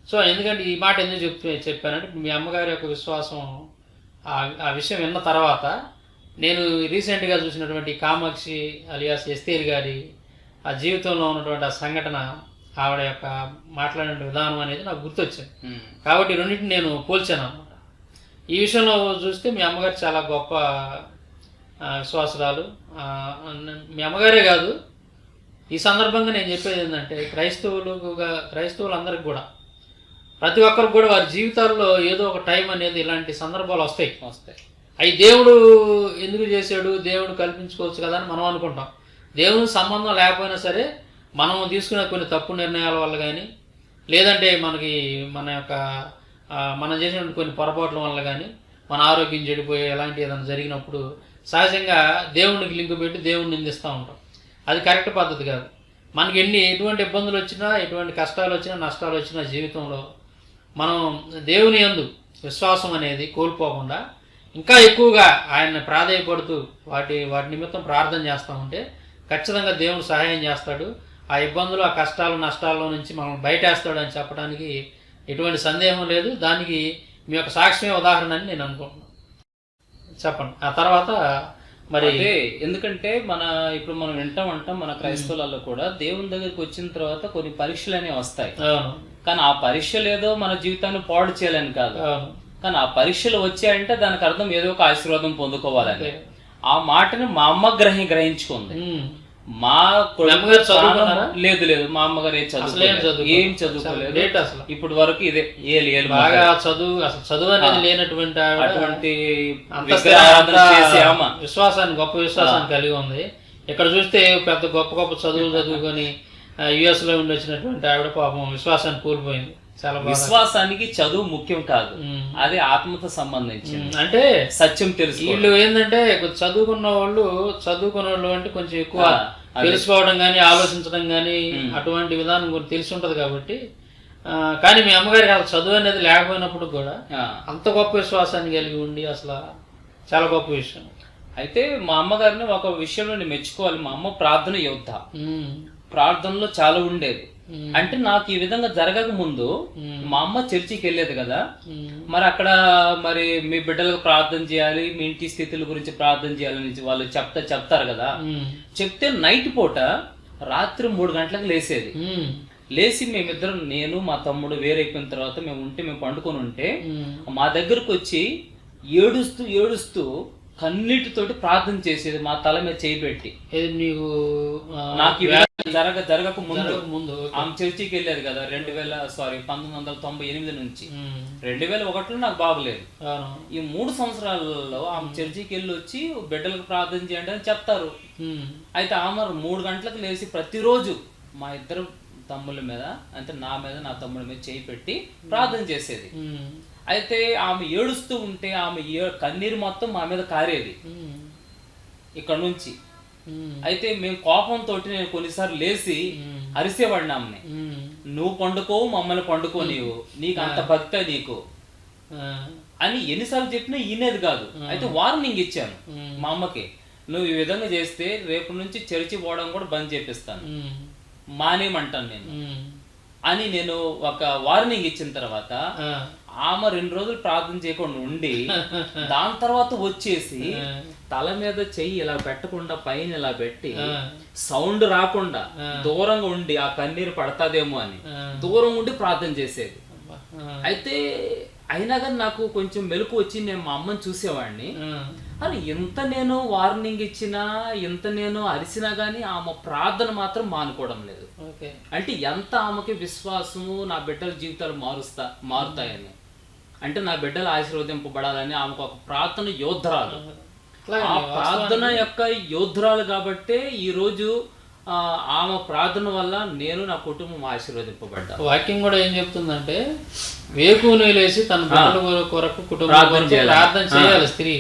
సో ఎందుకంటే ఈ మాట ఎందుకు చెప్పానంటే, మీ అమ్మగారి యొక్క విశ్వాసం ఆ విషయం విన్న తర్వాత నేను రీసెంట్గా చూసినటువంటి కామాక్షి అలియాస్ ఎస్తేర్ గారి ఆ జీవితంలో ఉన్నటువంటి ఆ సంఘటన, ఆవిడ యొక్క మాట్లాడిన విధానం అనేది నాకు గుర్తొచ్చింది. కాబట్టి రెండింటిని నేను పోల్చాను అన్నమాట. ఈ విషయంలో చూస్తే మీ అమ్మగారు చాలా గొప్ప విశ్వాసురాలు. మీ అమ్మగారే కాదు, ఈ సందర్భంగా నేను చెప్పేది ఏంటంటే, క్రైస్తవులందరికీ కూడా, ప్రతి ఒక్కరికి కూడా వారి జీవితాల్లో ఏదో ఒక టైం అనేది ఇలాంటి సందర్భాలు వస్తాయి. అవి దేవుడు ఎందుకు చేశాడు, దేవుడు కల్పించుకోవచ్చు కదా అని మనం అనుకుంటాం. దేవుని సంబంధం లేకపోయినా సరే మనం తీసుకునే కొన్ని తప్పు నిర్ణయాల వల్ల కానీ, లేదంటే మనం చేసిన కొన్ని పొరపాట్ల వల్ల కానీ మన ఆరోగ్యం చెడిపోయే ఎలాంటి ఏదైనా జరిగినప్పుడు సహజంగా దేవునికి లింకు పెట్టి దేవుడిని నిందిస్తూ ఉంటాం. అది కరెక్ట్ పద్ధతి కాదు. మనకి ఎటువంటి ఇబ్బందులు వచ్చినా, ఎటువంటి కష్టాలు వచ్చినా, నష్టాలు వచ్చినా జీవితంలో మనం దేవుని యందు విశ్వాసం అనేది కోల్పోకుండా ఇంకా ఎక్కువగా ఆయన్ని ప్రాధేయపడుతూ వాటి నిమిత్తం ప్రార్థన చేస్తూ ఉంటే ఖచ్చితంగా దేవుడు సహాయం చేస్తాడు. ఆ ఇబ్బందులు, ఆ కష్టాలు, నష్టాల్లో నుంచి మనం బయటేస్తాడు అని చెప్పడానికి ఎటువంటి సందేహం లేదు. దానికి మీ యొక్క సాక్ష్యమే ఉదాహరణ అని నేను అనుకుంటున్నాను. చెప్పండి. ఆ తర్వాత మరి ఎందుకంటే ఇప్పుడు మనం వింటాం మన క్రైస్తవులలో కూడా దేవుని దగ్గరికి వచ్చిన తర్వాత కొన్ని పరీక్షలు అనేవి వస్తాయి. కానీ ఆ పరీక్షలు ఏదో మన జీవితాన్ని పాడు చేయాలని కాదు, కానీ ఆ పరీక్షలు వచ్చాయంటే దానికి అర్థం ఏదో ఒక ఆశీర్వాదం పొందుకోవాలని. ఆ మాటని మా అమ్మ గ్రహించుకుంది. మా లేదు మా అమ్మగారు ఏం చదువుకోలేదు అసలు ఇప్పటి వరకు. ఇదే బాగా చదువు అనేది లేనటువంటి అటువంటి విశ్వాసాన్ని, గొప్ప విశ్వాసాన్ని కలిగి ఉంది. ఇక్కడ చూస్తే పెద్ద గొప్ప చదువులు చదువుకొని US లో ఉండి వచ్చినటువంటి ఆవిడ పాపం విశ్వాసాన్ని కోల్పోయింది. చాలా విశ్వాసానికి చదువు ముఖ్యం కాదు, అది ఆత్మతో సంబంధించి. అంటే సత్యం తెలుసు. వీళ్ళు ఏంటంటే చదువుకున్న వాళ్ళు అంటే కొంచెం ఎక్కువ తెలుసుకోవడం కానీ, ఆలోచించడం కానీ అటువంటి విధానం కొంచెం తెలిసి ఉంటది కాబట్టి. కానీ మీ అమ్మగారికి అసలు చదువు అనేది లేకపోయినప్పుడు కూడా అంత గొప్ప విశ్వాసాన్ని కలిగి ఉండి అసలు చాలా గొప్ప విషయం. అయితే మా అమ్మగారిని ఒక విషయంలో నేను మెచ్చుకోవాలి. మా అమ్మ ప్రార్థన యోధ, ప్రార్థనలో చాలా ఉండేది. అంటే నాకు ఈ విధంగా జరగక ముందు మా అమ్మ చర్చికి వెళ్ళేది కదా, మరి అక్కడ మరి మీ బిడ్డలకు ప్రార్థన చేయాలి, మీ ఇంటి స్థితుల గురించి ప్రార్థన చేయాలని వాళ్ళు చెప్తారు కదా. చెప్తే నైట్ పూట రాత్రి 3 గంటలకు లేసేది. లేచి మేమిద్దరం, నేను మా తమ్ముడు వేరైపోయిన తర్వాత మేము పండుకొని ఉంటే మా దగ్గరకు వచ్చి ఏడుస్తూ కన్నీటితోటి ప్రార్థన చేసేది, మా తల మీద చేయి పెట్టి. నీకు నాకు జరగక ముందు ఆమె చర్చికి వెళ్ళేది కదా 1998 నుంచి. 2001లో నాకు బాగలేదు. ఈ 3 సంవత్సరాలలో ఆమె చర్చికి వెళ్ళి వచ్చి బిడ్డలకు ప్రార్థన చేయండి అని చెప్తారు. అయితే ఆమె 3 గంటలకు లేచి ప్రతిరోజు మా ఇద్దరు తమ్ముళ్ళ మీద, అంటే నా మీద నా తమ్ముడి మీద చేయి పెట్టి ప్రార్థన చేసేది. అయితే ఆమె ఏడుస్తూ ఉంటే ఆమె కన్నీరు మొత్తం మా మీద కారేది ఇక్కడ నుంచి. అయితే మేము కోపంతో నేను కొన్నిసార్లు లేచి అరిసేవాడిని ఆమెని, నువ్వు పండుకోవు, మమ్మల్ని పండుకో, నీకు అంత భక్తి నీకు అని ఎన్నిసార్లు చెప్పినా ఈనేది కాదు. అయితే వార్నింగ్ ఇచ్చాను మా అమ్మకి, నువ్వు ఈ విధంగా చేస్తే రేపు నుంచి చర్చి పోవడం కూడా బంద్ చేపిస్తాను, మానేమంటాను నేను అని నేను ఒక వార్నింగ్ ఇచ్చిన తర్వాత ఆమె 2 రోజులు ప్రార్థన చేయకుండా ఉండి దాని తర్వాత వచ్చేసి తల మీద చెయ్యి ఇలా పెట్టకుండా పైన ఇలా పెట్టి సౌండ్ రాకుండా దూరంగా ఉండి ఆ కన్నీరు పడతాదేమో అని దూరం ఉండి ప్రార్థన చేసేది. అయితే అయినా కానీ నాకు కొంచెం మెలకు వచ్చి నేను మా అమ్మని చూసేవాడిని. అని ఎంత నేను వార్నింగ్ ఇచ్చినా, ఎంత నేను అరిసినా గానీ ఆమె ప్రార్థన మాత్రం మానుకోవడం లేదు. అంటే ఎంత ఆమెకి విశ్వాసము నా బిడ్డల జీవితాలు మారుతాయని, అంటే నా బిడ్డలు ఆశీర్వదింపబడాలని ఆమెకు ఒక ప్రార్థన యోధురాలు. ఆ ప్రార్థన యొక్క యోధురాలు కాబట్టే ఈ రోజు ఆమె ప్రార్థన వల్ల నేను నా కుటుంబం ఆశీర్వదింపబడ్డా. వాక్యం కూడా ఏం చెప్తుందంటే వేకువని లేచి తన బిడ్డల కొరకు కుటుంబం ప్రార్థన చేయాలి స్త్రీ.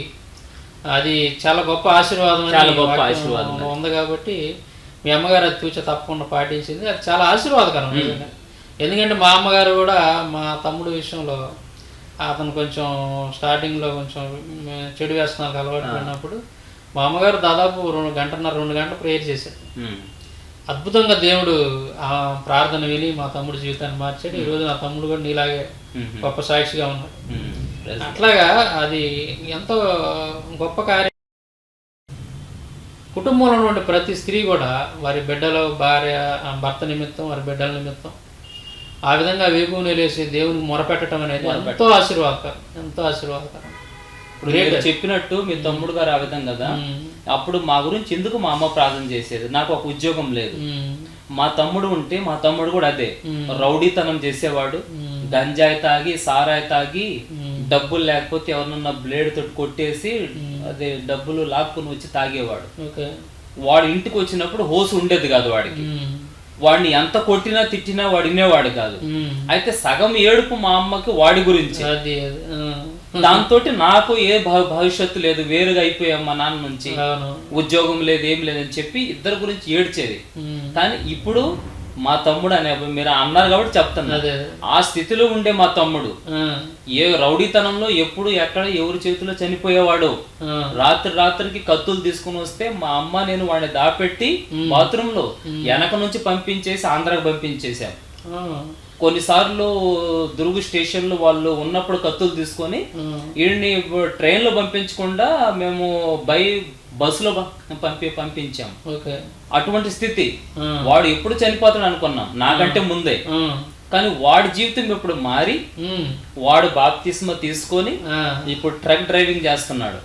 అది చాలా గొప్ప ఆశీర్వాదం, చాలా గొప్ప ఆశీర్వాదం ఉంది. కాబట్టి మీ అమ్మగారు అది తూచ తప్పకుండా పాటించింది, అది చాలా ఆశీర్వాదకరం. ఎందుకంటే మా అమ్మగారు కూడా మా తమ్ముడు విషయంలో అతను కొంచెం స్టార్టింగ్లో కొంచెం చెడు వ్యసనాలకు అలవాటు పడినప్పుడు మా అమ్మగారు దాదాపు 2 గంటలు ప్రేయర్ చేశారు. అద్భుతంగా దేవుడు ఆ ప్రార్థన విని మా తమ్ముడు జీవితాన్ని మార్చాడు. ఈరోజు నా తమ్ముడు కూడా నీలాగే గొప్ప సాక్షిగా ఉన్నాడు. అట్లాగా అది ఎంతో గొప్ప కార్యం. కుటుంబంలో ఉన్నటువంటి ప్రతి స్త్రీ కూడా వారి బిడ్డల భర్త నిమిత్తం, వారి బిడ్డల నిమిత్తం ఆ విధంగా వేకువని లేసి దేవునికి మొరపెట్టడం అనేది ఎంతో ఆశీర్వాదకరం, ఎంతో ఆశీర్వాదకరం. ఇప్పుడు చెప్పినట్టు మీ తమ్ముడు గారు ఆ విధంగా కదా, అప్పుడు మా గురించి ఎందుకు మా అమ్మ ప్రార్థన చేసేది, నాకు ఒక ఉద్యోగం లేదు. మా తమ్ముడు ఉంటే మా తమ్ముడు కూడా అదే రౌడీతనం చేసేవాడు, గంజాయి తాగి సారాయి తాగి డబ్బులు లేకపోతే ఎవరినన్నా బ్లేడ్ తోటి కొట్టేసి అదే డబ్బులు లాక్కుని వచ్చి తాగేవాడు. వాడు ఇంటికి వచ్చినప్పుడు హోసు ఉండేది కాదు వాడికి, వాడిని ఎంత కొట్టినా తిట్టినా వాడు వినేవాడు కాదు. అయితే సగం ఏడుపు మా అమ్మకి వాడి గురించి. దాంతో నాకు ఏ భవిష్యత్తు లేదు, వేరుగా అయిపోయాం మా నాన్న నుంచి, ఉద్యోగం లేదు, ఏం లేదని చెప్పి ఇద్దరు గురించి ఏడ్చేది. కానీ ఇప్పుడు మా తమ్ముడు అనే మీరు అన్నారు కాబట్టి చెప్తాను, ఆ స్థితిలో ఉండే మా తమ్ముడు ఏ రౌడీతనంలో ఎప్పుడు ఎక్కడ ఎవరి చేతిలో చనిపోయేవాడు, రాత్రికి కత్తులు తీసుకుని వస్తే మా అమ్మ నేను వాడిని దాపెట్టి బాత్రూమ్ లో వెనక నుంచి పంపించేసి ఆంధ్రాకి పంపించేసాం. కొన్నిసార్లు దుర్గు స్టేషన్ లో వాళ్ళు ఉన్నప్పుడు కత్తులు తీసుకొని వీడిని ట్రైన్ లో పంపించకుండా మేము బస్సులో పంపించాం. అటువంటి స్థితి. వాడు ఎప్పుడు చనిపోతాడు అనుకున్నాం నాకంటే ముందే, కానీ వాడి జీవితం ఇప్పుడు మారి వాడు బాప్తిస్మ తీసుకొని ఇప్పుడు ట్రక్ డ్రైవింగ్ చేస్తున్నాడు.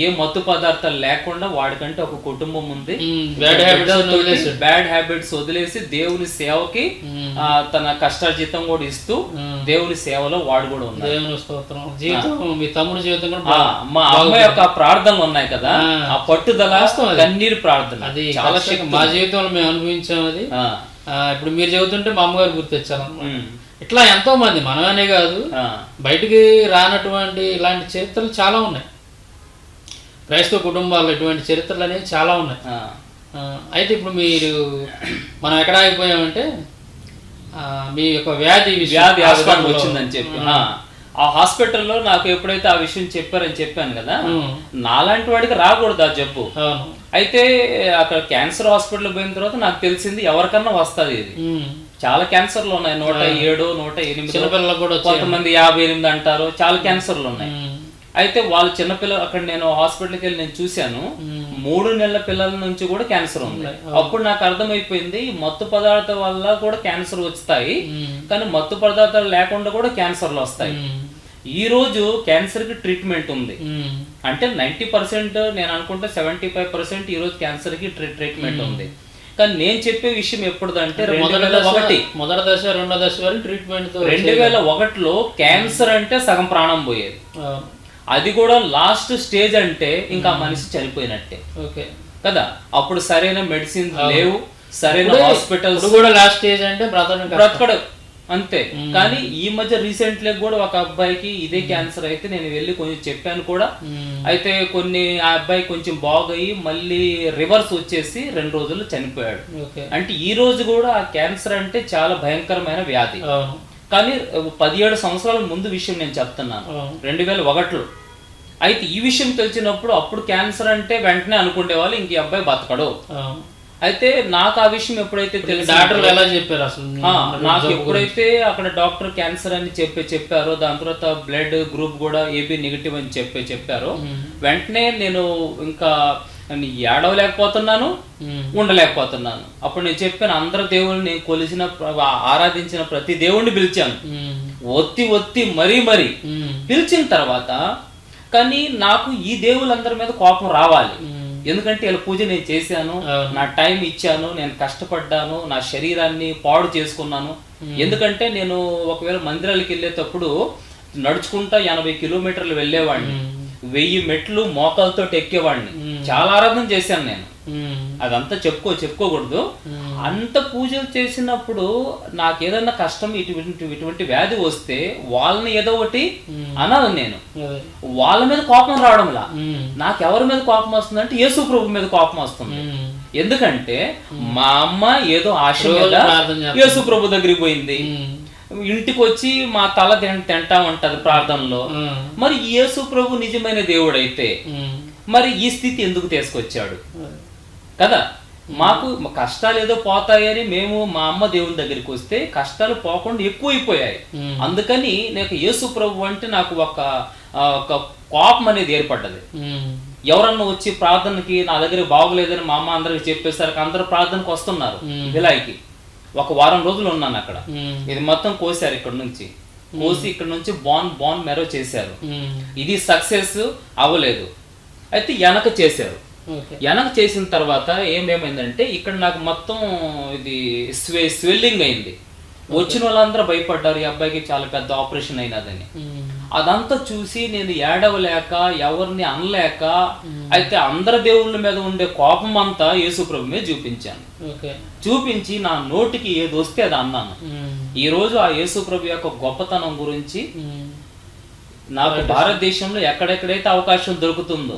ఏ మత్తు పదార్థాలు లేకుండా వాడికంటే ఒక కుటుంబం ఉంది. బ్యాడ్ హ్యాబిట్స్ వదిలేసి దేవుని సేవకి తన కష్టార్జితం కూడా ఇస్తూ దేవుని సేవలో వాడు కూడా ఉన్నాడు. మా అమ్మ యొక్క ప్రార్థనలు ఉన్నాయి కదా, ఆ పట్టుదల కన్నీరు ప్రార్థన అది చాలా మా జీవితంలో మేము అనుభవించాం. అది ఇప్పుడు మీరు చెబుతుంటే మా అమ్మగారు గుర్తొచ్చారు. ఇట్లా ఎంతో మంది, మనమనే కాదు బయటికి రానటువంటి ఇలాంటి చరిత్రలు చాలా ఉన్నాయి. క్రైస్తవ కుటుంబాల్లో ఇటువంటి చరిత్రలు అనేవి చాలా ఉన్నాయి. అయితే ఇప్పుడు మనం ఎక్కడ ఆగిపోయామంటే మీ యొక్క వ్యాధి వచ్చిందని చెప్పి ఆ హాస్పిటల్లో నాకు ఎప్పుడైతే ఆ విషయం చెప్పారని చెప్పాను కదా, నాలాంటి వాడికి రాకూడదు ఆ జబ్బు. అయితే అక్కడ క్యాన్సర్ హాస్పిటల్ పోయిన తర్వాత నాకు తెలిసింది ఎవరికన్నా వస్తుంది ఇది, చాలా క్యాన్సర్లు ఉన్నాయి, 107, 108, చిన్నపిల్లలకు కూడా వచ్చాయి. కొంతమంది 58 అంటారు, చాలా క్యాన్సర్లు ఉన్నాయి. అయితే వాళ్ళు చిన్నపిల్లలు అక్కడ నేను హాస్పిటల్కి వెళ్ళి నేను చూశాను, 3 నెలల పిల్లల నుంచి కూడా క్యాన్సర్ ఉంది. అప్పుడు నాకు అర్థమైపోయింది మత్తు పదార్థాల వల్ల కూడా క్యాన్సర్ వస్తాయి, కానీ మత్తు పదార్థాలు లేకుండా కూడా క్యాన్సర్లు వస్తాయి. ఈ రోజు క్యాన్సర్ కి ట్రీట్మెంట్ ఉంది అంటే 90%, నేను అనుకుంటే 75% ఈ రోజు క్యాన్సర్ కి ట్రీట్మెంట్ ఉంది. కానీ నేను చెప్పే విషయం ఎప్పుడుదంటే 2001 మొదటి దశ, రెండో దశ వరకు ట్రీట్మెంట్. 2001లో క్యాన్సర్ అంటే సగం ప్రాణం పోయేది, అది కూడా లాస్ట్ స్టేజ్ అంటే ఇంకా మనిషి చనిపోయినట్టే కదా. అప్పుడు సరైన మెడిసిన్ లేవు, సరైన హాస్పిటల్స్ కూడా లాస్ట్ స్టేజ్ అంటే బ్రతకడు అంతే. కానీ ఈ మధ్య రీసెంట్లీ కూడా ఒక అబ్బాయికి ఇదే క్యాన్సర్ అయితే నేను వెళ్ళి కొంచెం చెప్పాను కూడా. అయితే ఆ అబ్బాయి కొంచెం బాగయ్యి మళ్ళీ రివర్స్ వచ్చేసి 2 రోజులు చనిపోయాడు. అంటే ఈ రోజు కూడా ఆ క్యాన్సర్ అంటే చాలా భయంకరమైన వ్యాధి. కానీ 17 సంవత్సరాల ముందు విషయం నేను చెప్తున్నాను, 2001లో. అయితే ఈ విషయం తెలిసినప్పుడు అప్పుడు క్యాన్సర్ అంటే వెంటనే అనుకునే వాళ్ళు ఇంక ఈ అబ్బాయి బతకడు. అయితే నాకు ఆ విషయం ఎప్పుడైతే తెలిసి డాక్టర్లు ఎలా చెప్పారు అసలు నాకు ఎప్పుడైతే అక్కడ డాక్టర్ క్యాన్సర్ అని చెప్పారో, దాని తర్వాత బ్లడ్ గ్రూప్ కూడా AB నెగిటివ్ అని చెప్పారో, వెంటనే నేను ఇంకా ఏడవలేకపోతున్నాను, ఉండలేకపోతున్నాను. అప్పుడు నేను చెప్పాను, అందరు దేవుళ్ళని కొలిసిన ఆరాధించిన ప్రతి దేవుణ్ణి పిలిచాను, ఒత్తి మరీ పిలిచిన తర్వాత. కానీ నాకు ఈ దేవుళ్ళందరి మీద కోపం రావాలి, ఎందుకంటే ఇలా పూజ నేను చేశాను, నా టైం ఇచ్చాను, నేను కష్టపడ్డాను, నా శరీరాన్ని పాడు చేసుకున్నాను. ఎందుకంటే నేను ఒకవేళ మందిరాలకు వెళ్ళేటప్పుడు నడుచుకుంటా 80 కిలోమీటర్లు వెళ్ళేవాడిని, 1000 మెట్లు మోకాలతో ఎక్కేవాడిని, చాలా ఆరాధన చేశాను నేను. అదంతా చెప్పుకోకూడదు. అంత పూజలు చేసినప్పుడు నాకు ఏదైనా కష్టం ఇటువంటి వ్యాధి వస్తే వాళ్ళని ఏదో ఒకటి అనాలి. నేను వాళ్ళ మీద కోపం రావడంలా, నాకు ఎవరి మీద కోపం వస్తుందంటే యేసు ప్రభు మీద కోపం వస్తుంది. ఎందుకంటే మా అమ్మ ఏదో ఆశ మీద యేసు ప్రభు దగ్గరికి పోయింది, ఇంటికి వచ్చి మా తల తింటా ఉంటది ప్రార్థనలో. మరి యేసు ప్రభు నిజమైన దేవుడైతే మరి ఈ స్థితి ఎందుకు తీసుకొచ్చాడు కదా. మాకు కష్టాలు ఏదో పోతాయని మేము మా అమ్మ దేవుని దగ్గరికి వస్తే కష్టాలు పోకుండా ఎక్కువైపోయాయి. అందుకని నాకు యేసు ప్రభు అంటే నాకు ఒక కోపం అనేది ఏర్పడ్డది. ఎవరన్నా వచ్చి ప్రార్థనకి నా దగ్గర బాగోలేదని మా అమ్మ అందరికి చెప్పేసరికి అందరూ ప్రార్థనకు వస్తున్నారు. విలాయికి 1 వారం రోజులు ఉన్నాను అక్కడ. ఇది మొత్తం కోసారు, ఇక్కడ నుంచి కోసి ఇక్కడ నుంచి బాన్ మెరో చేశారు. ఇది సక్సెస్ అవ్వలేదు. అయితే వెనక చేశారు. వెనక చేసిన తర్వాత ఏమేమైందంటే ఇక్కడ నాకు మొత్తం ఇది స్వెల్లింగ్ అయింది. వచ్చిన వాళ్ళందరూ భయపడ్డారు, ఈ అబ్బాయికి చాలా పెద్ద ఆపరేషన్ అయినదని. అదంతా చూసి నేను ఏడవలేక ఎవరిని అనలేక, అయితే అందరి దేవుళ్ళ మీద ఉండే కోపం అంతా యేసు ప్రభు మీద చూపించాను. చూపించి నా నోటికి ఏది వస్తే అది అన్నాను. ఈ రోజు ఆ యేసు ప్రభు యొక్క గొప్పతనం గురించి నాకు భారతదేశంలో ఎక్కడెక్కడైతే అవకాశం దొరుకుతుందో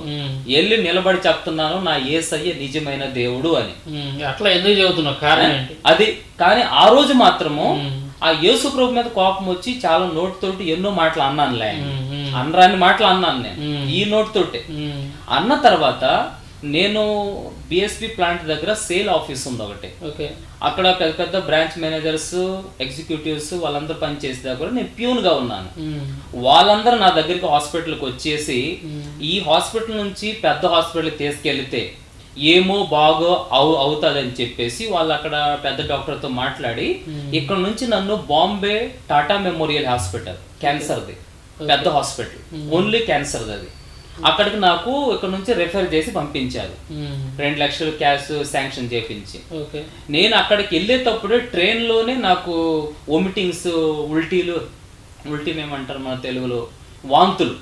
వెళ్ళి నిలబడి చెప్తున్నాను, నా యేసయ్య నిజమైన దేవుడు అని. అట్లా ఎందుకు చెబుతున్నావు? కారణం అది. కానీ ఆ రోజు మాత్రము ఆ యేసు ప్రభు మీద కోపం వచ్చి చాలా నోటితోటి ఎన్నో మాటలు అన్నానులే, అనరాని మాటలు అన్నాను నేను ఈ నోటితోటే. అన్న తర్వాత నేను BSP ప్లాంట్ దగ్గర సేల్ ఆఫీస్ ఉంది ఒకటి, అక్కడ పెద్ద బ్రాంచ్ మేనేజర్స్, ఎగ్జిక్యూటివ్స్ వాళ్ళందరూ పనిచేసే దగ్గర నేను ప్యూన్ గా ఉన్నాను. వాళ్ళందరూ నా దగ్గరికి హాస్పిటల్కి వచ్చేసి ఈ హాస్పిటల్ నుంచి పెద్ద హాస్పిటల్కి తీసుకెళ్తే ఏమో బాగో అవుతుందని చెప్పేసి వాళ్ళు అక్కడ పెద్ద డాక్టర్తో మాట్లాడి ఇక్కడ నుంచి నన్ను బాంబే టాటా మెమోరియల్ హాస్పిటల్, క్యాన్సర్ది పెద్ద హాస్పిటల్, ఓన్లీ క్యాన్సర్ అది, అక్కడికి నాకు ఇక్కడ నుంచి రెఫర్ చేసి పంపించారు. 2 లక్షలు క్యాష్ శాంక్షన్ చేయించి. నేను అక్కడికి వెళ్ళేటప్పుడు ట్రైన్ లోనే నాకు వొమిటింగ్స్, ఉల్టీలు ఏమంటారు మన తెలుగులో, వాంతులు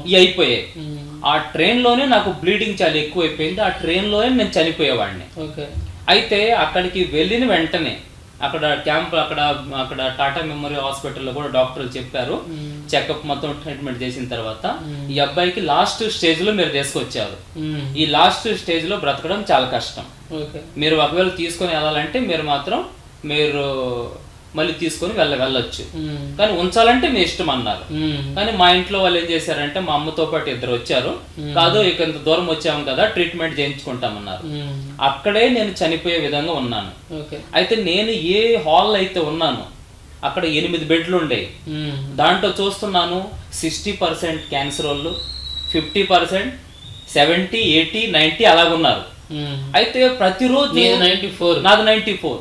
ఇవి అయిపోయాయి. ఆ ట్రైన్ లోనే నాకు బ్లీడింగ్ చాలా ఎక్కువ అయిపోయింది. ఆ ట్రైన్ లోనే నేను చనిపోయేవాడిని. అయితే అక్కడికి వెళ్ళిన వెంటనే అక్కడ క్యాంప్ అక్కడ టాటా మెమోరియల్ హాస్పిటల్లో కూడా డాక్టర్లు చెప్పారు, చెకప్ మొత్తం ట్రీట్మెంట్ చేసిన తర్వాత ఈ అబ్బాయికి లాస్ట్ స్టేజ్ లో మీరు తీసుకొచ్చారు. ఈ లాస్ట్ స్టేజ్ లో బ్రతకడం చాలా కష్టం. మీరు ఒకవేళ తీసుకొని వెళ్ళాలంటే మీరు మళ్ళీ తీసుకొని వెళ్ళొచ్చు, కానీ ఉంచాలంటే మీ ఇష్టం అన్నారు. కానీ మా ఇంట్లో వాళ్ళు ఏం చేశారంటే మా అమ్మతో పాటు ఇద్దరు వచ్చారు, కాదు ఇక ఇంత దూరం వచ్చాము కదా ట్రీట్మెంట్ చేయించుకుంటామన్నారు. అక్కడే నేను చనిపోయే విధంగా ఉన్నాను. అయితే నేను ఏ హాల్ అయితే ఉన్నానో అక్కడ 8 బెడ్లు ఉండేవి. దాంట్లో చూస్తున్నాను 60% క్యాన్సర్ వాళ్ళు, 50%, 70, 80, 90 అలాగున్నారు. అయితే ప్రతిరోజు నాది 94.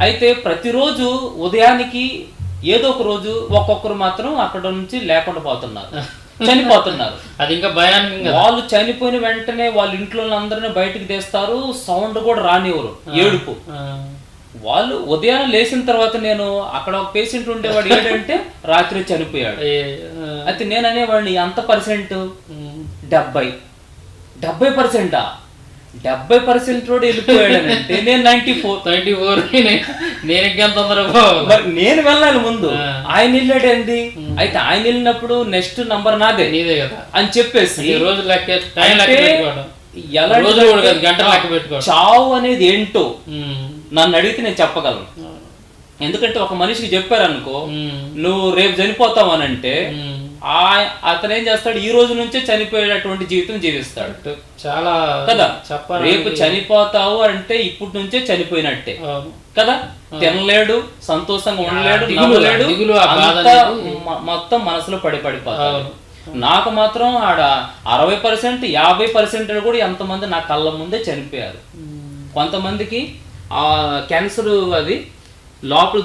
అయితే ప్రతిరోజు ఉదయానికి ఏదో ఒక రోజు ఒక్కొక్కరు మాత్రం అక్కడ నుంచి లేకుండా పోతున్నారు, చనిపోతున్నారు. అది ఇంకా భయానికి. వాళ్ళు చనిపోయిన వెంటనే వాళ్ళ ఇంట్లో అందరినీ బయటకు తీస్తారు, సౌండ్ కూడా రానివ్వరు, ఏడుపు. వాళ్ళు ఉదయాన్నే లేచిన తర్వాత నేను అక్కడ ఒక పేషెంట్ ఉండేవాడు, ఏంటంటే రాత్రి చనిపోయాడు. అయితే నేను అనేవాడిని ఎంత పర్సెంట్? 70%. 70% రోడ్ వెళ్ళిపోయాడంటే నేను 94. నేను ఇంకెంత మరి నేను వెళ్ళాలి ముందు, ఆయన వెళ్ళాడండి. అయితే ఆయన వెళ్ళినప్పుడు నెక్స్ట్ నంబర్ నాదే నీదే కదా అని చెప్పేసి రోజు చావు అనేది ఏంటో నన్ను అడిగితే నేను చెప్పగలను. ఎందుకంటే ఒక మనిషికి చెప్పారనుకో నువ్వు రేపు చనిపోతావు అని అంటే అతను ఏం చేస్తాడు, ఈ రోజు నుంచే చనిపోయేటటువంటి జీవితం జీవిస్తాడు. చాలా కదా, రేపు చనిపోతావు అంటే ఇప్పటి నుంచే చనిపోయినట్టే కదా. తినలేడు, సంతోషంగా ఉండలేడు, నవ్వలేడు, మొత్తం మనసులో పడిపోతాడు. నాకు మాత్రం ఆడ 60%, 50% కూడా ఎంతమంది నా కళ్ళ ముందే చనిపోయారు. కొంతమందికి ఆ క్యాన్సర్ అది లోపల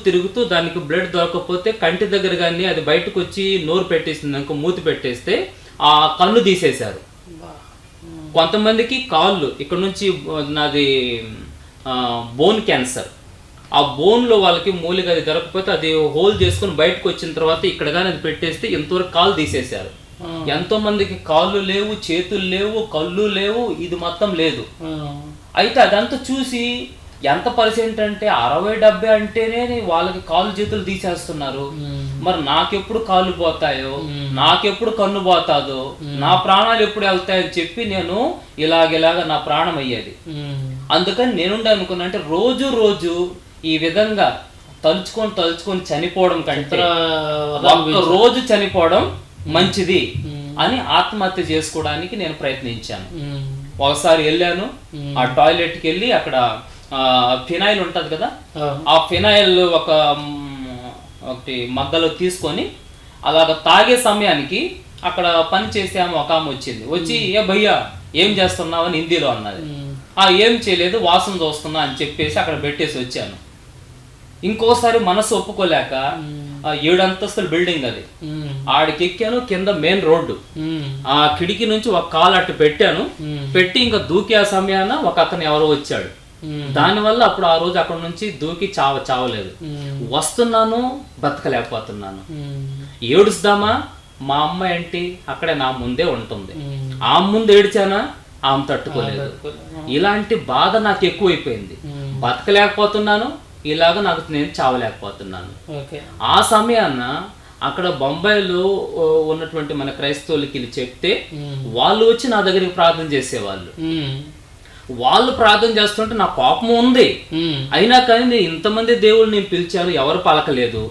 తిరుగుతూ దానికి బ్లడ్ దొరకకపోతే కంటి దగ్గర కానీ అది బయటకు వచ్చి నోరు పెట్టేసింది అనుకో, మూతి పెట్టేస్తే ఆ కన్ను తీసేశారు. కొంతమందికి కాళ్ళు ఇక్కడ నుంచి నాది బోన్ క్యాన్సర్, ఆ బోన్లో వాళ్ళకి మూలిగా అది దొరకకపోతే అది హోల్ చేసుకుని బయటకు వచ్చిన తర్వాత ఇక్కడ కానీ అది పెట్టేస్తే ఎంతవరకు కాళ్ళు తీసేశారు. ఎంతో మందికి కాళ్ళు లేవు, చేతులు లేవు, కళ్ళు లేవు, ఇది మొత్తం లేదు. అయితే అదంతా చూసి ఎంత పర్సెంట్ అంటే 60-70 అంటేనే వాళ్ళకి కాళ్ళు చేతులు తీసేస్తున్నారు. మరి నాకెప్పుడు కాళ్ళు పోతాయో, నాకెప్పుడు కన్ను పోతాదో, నా ప్రాణాలు ఎప్పుడు వెళ్తాయని చెప్పి నేను ఇలాగ నా ప్రాణం అయ్యేది. అందుకని నేనుండే అనుకున్నా అంటే రోజు ఈ విధంగా తలుచుకొని చనిపోవడం కంటే ఒక్క రోజు చనిపోవడం మంచిది అని ఆత్మహత్య చేసుకోవడానికి నేను ప్రయత్నించాను. ఒకసారి వెళ్ళాను, ఆ టాయిలెట్కి వెళ్ళి అక్కడ ఫినాయిల్ ఉంటది కదా, ఆ ఫినాయిల్ ఒకటి మగ్గలో తీసుకొని అలాగ తాగే సమయానికి అక్కడ పని చేసే ఒక ఆమె వచ్చి ఏ భయ్యా ఏం చేస్తున్నావు అని హిందీలో అన్నది. ఏం చేయలేదు, వాసన చూస్తున్నా అని చెప్పేసి అక్కడ పెట్టేసి వచ్చాను. ఇంకోసారి మనసు ఒప్పుకోలేక 7 అంతస్తుల బిల్డింగ్ అది, ఆడికి ఎక్కాను, కింద మెయిన్ రోడ్డు, ఆ కిటికీ నుంచి ఒక కాలు అట్టు పెట్టాను, పెట్టి ఇంకా దూకే సమయాన ఒక అతను ఎవరో వచ్చాడు. దానివల్ల అప్పుడు ఆ రోజు అక్కడ నుంచి దూకి చావలేదు. వస్తున్నాను, బతకలేకపోతున్నాను. ఏడుస్తామా, మా అమ్మ ఏంటి అక్కడే నా ముందే ఉంటుంది, ఆమె ముందు ఏడ్చానా ఆమె తట్టుకోలేదు. ఇలాంటి బాధ నాకు ఎక్కువైపోయింది. బతకలేకపోతున్నాను, ఇలాగ నేను చావలేకపోతున్నాను. ఆ సమయాన అక్కడ బొంబాయిలో ఉన్నటువంటి మన క్రైస్తవులకి చెప్తే వాళ్ళు వచ్చి నా దగ్గరికి ప్రార్థన చేసేవాళ్ళు. వాళ్ళు ప్రార్థన చేస్తుంటే నా కోపం ఉంది, అయినా కానీ నేను ఇంతమంది దేవుళ్ళు నేను పిలిచాను, ఎవరు పలకలేదు.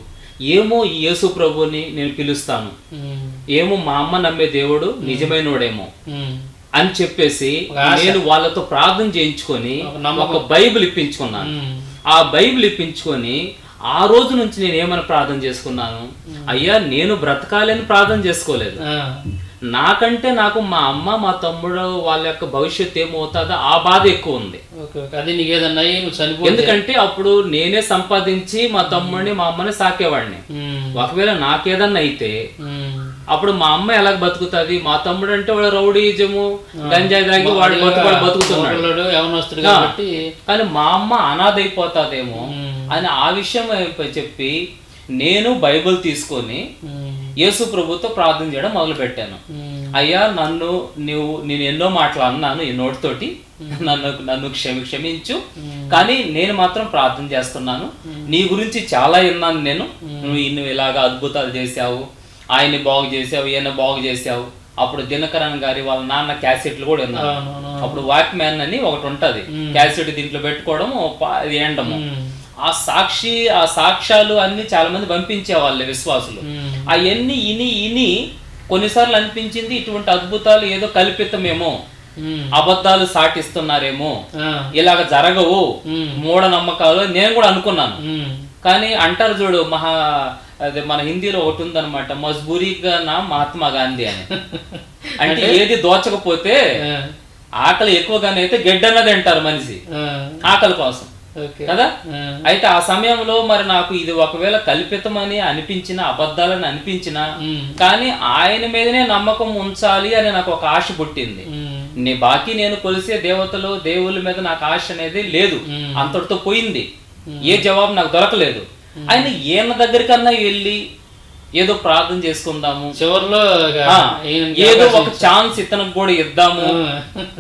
ఏమో ఈ యేసు ప్రభుని నేను పిలుస్తాను, ఏమో మా అమ్మ నమ్మే దేవుడు నిజమైనోడేమో అని చెప్పేసి నేను వాళ్ళతో ప్రార్థన చేయించుకొని ఒక బైబిల్ ఇప్పించుకున్నాను. ఆ బైబిల్ ఇప్పించుకొని ఆ రోజు నుంచి నేను ఏమని ప్రార్థన చేసుకున్నాను, అయ్యా నేను బ్రతకాలని ప్రార్థన చేసుకోలేదు. నాకంటే నాకు మా అమ్మ మా తమ్ముడు వాళ్ళ యొక్క భవిష్యత్తు ఏమవుతుందో ఆ బాధ ఎక్కువ ఉంది. ఎందుకంటే అప్పుడు నేనే సంపాదించి మా తమ్ముడిని మా అమ్మని సాకేవాడిని. ఒకవేళ నాకేదన్నా అయితే అప్పుడు మా అమ్మ ఎలా బతుకుతుంది, మా తమ్ముడు అంటే వాడు రౌడీజము గంజాయి తాగి వాడు బతుకుతున్నాడు, కానీ మా అమ్మ అనాథ అయిపోతాదేమో అని ఆ విషయం చెప్పి నేను బైబిల్ తీసుకొని యేసు ప్రభుతో ప్రార్థన చేయడం మొదలు పెట్టాను. అయ్యా నేను ఎన్నో మాటలు అన్నాను ఈ నోటితోటి, నన్ను క్షమించు, కానీ నేను మాత్రం ప్రార్థన చేస్తున్నాను. నీ గురించి చాలా విన్నాను నేను, నువ్వు ఇలాగా అద్భుతాలు చేసావు, ఆయన్ని బాగు చేసావు, ఈయన బాగు చేసావు. అప్పుడు దినకరన్ గారి వాళ్ళ నాన్న క్యాసెట్లు కూడా విన్నాను. అప్పుడు వాక్ మ్యాన్ అని ఒకటి ఉంటది, క్యాసెట్ దీంట్లో పెట్టుకోవడం ఎండము. ఆ సాక్ష్యాలు అన్ని చాలా మంది పంపించేవాళ్ళే విశ్వాసులు. అవన్నీ ఇని కొన్నిసార్లు అనిపించింది ఇటువంటి అద్భుతాలు ఏదో కల్పితమేమో, అబద్ధాలు సాటిస్తున్నారేమో, ఇలాగ జరగవు, మూఢనమ్మకాలు నేను కూడా అనుకున్నాను. కానీ అంటారు చూడు, అదే మన హిందీలో ఒకటి ఉందన్నమాట, మజ్బూరీగా నా మహాత్మా గాంధీ అని. అంటే ఏది దోచకపోతే ఆకలి ఎక్కువగానే అయితే గెడ్డన్నది అంటారు మనిషి ఆకలి కోసం కదా. అయితే ఆ సమయంలో మరి నాకు ఇది ఒకవేళ కల్పితమని అనిపించిన, అబద్ధాలని అనిపించిన, కానీ ఆయన మీదనే నమ్మకం ఉంచాలి అని నాకు ఒక ఆశ పుట్టింది. బాకీ నేను కొలిసే దేవతలు, దేవుళ్ళ మీద నాకు ఆశ అనేది లేదు, అంతటితో పోయింది. ఏ జవాబు నాకు దొరకలేదు. ఆయన ఈయన దగ్గరికన్నా వెళ్ళి ఏదో ప్రార్థన చేసుకుందాము, చివరిలో ఏదో ఒక ఛాన్స్ ఇతనికి కూడా ఇద్దాము,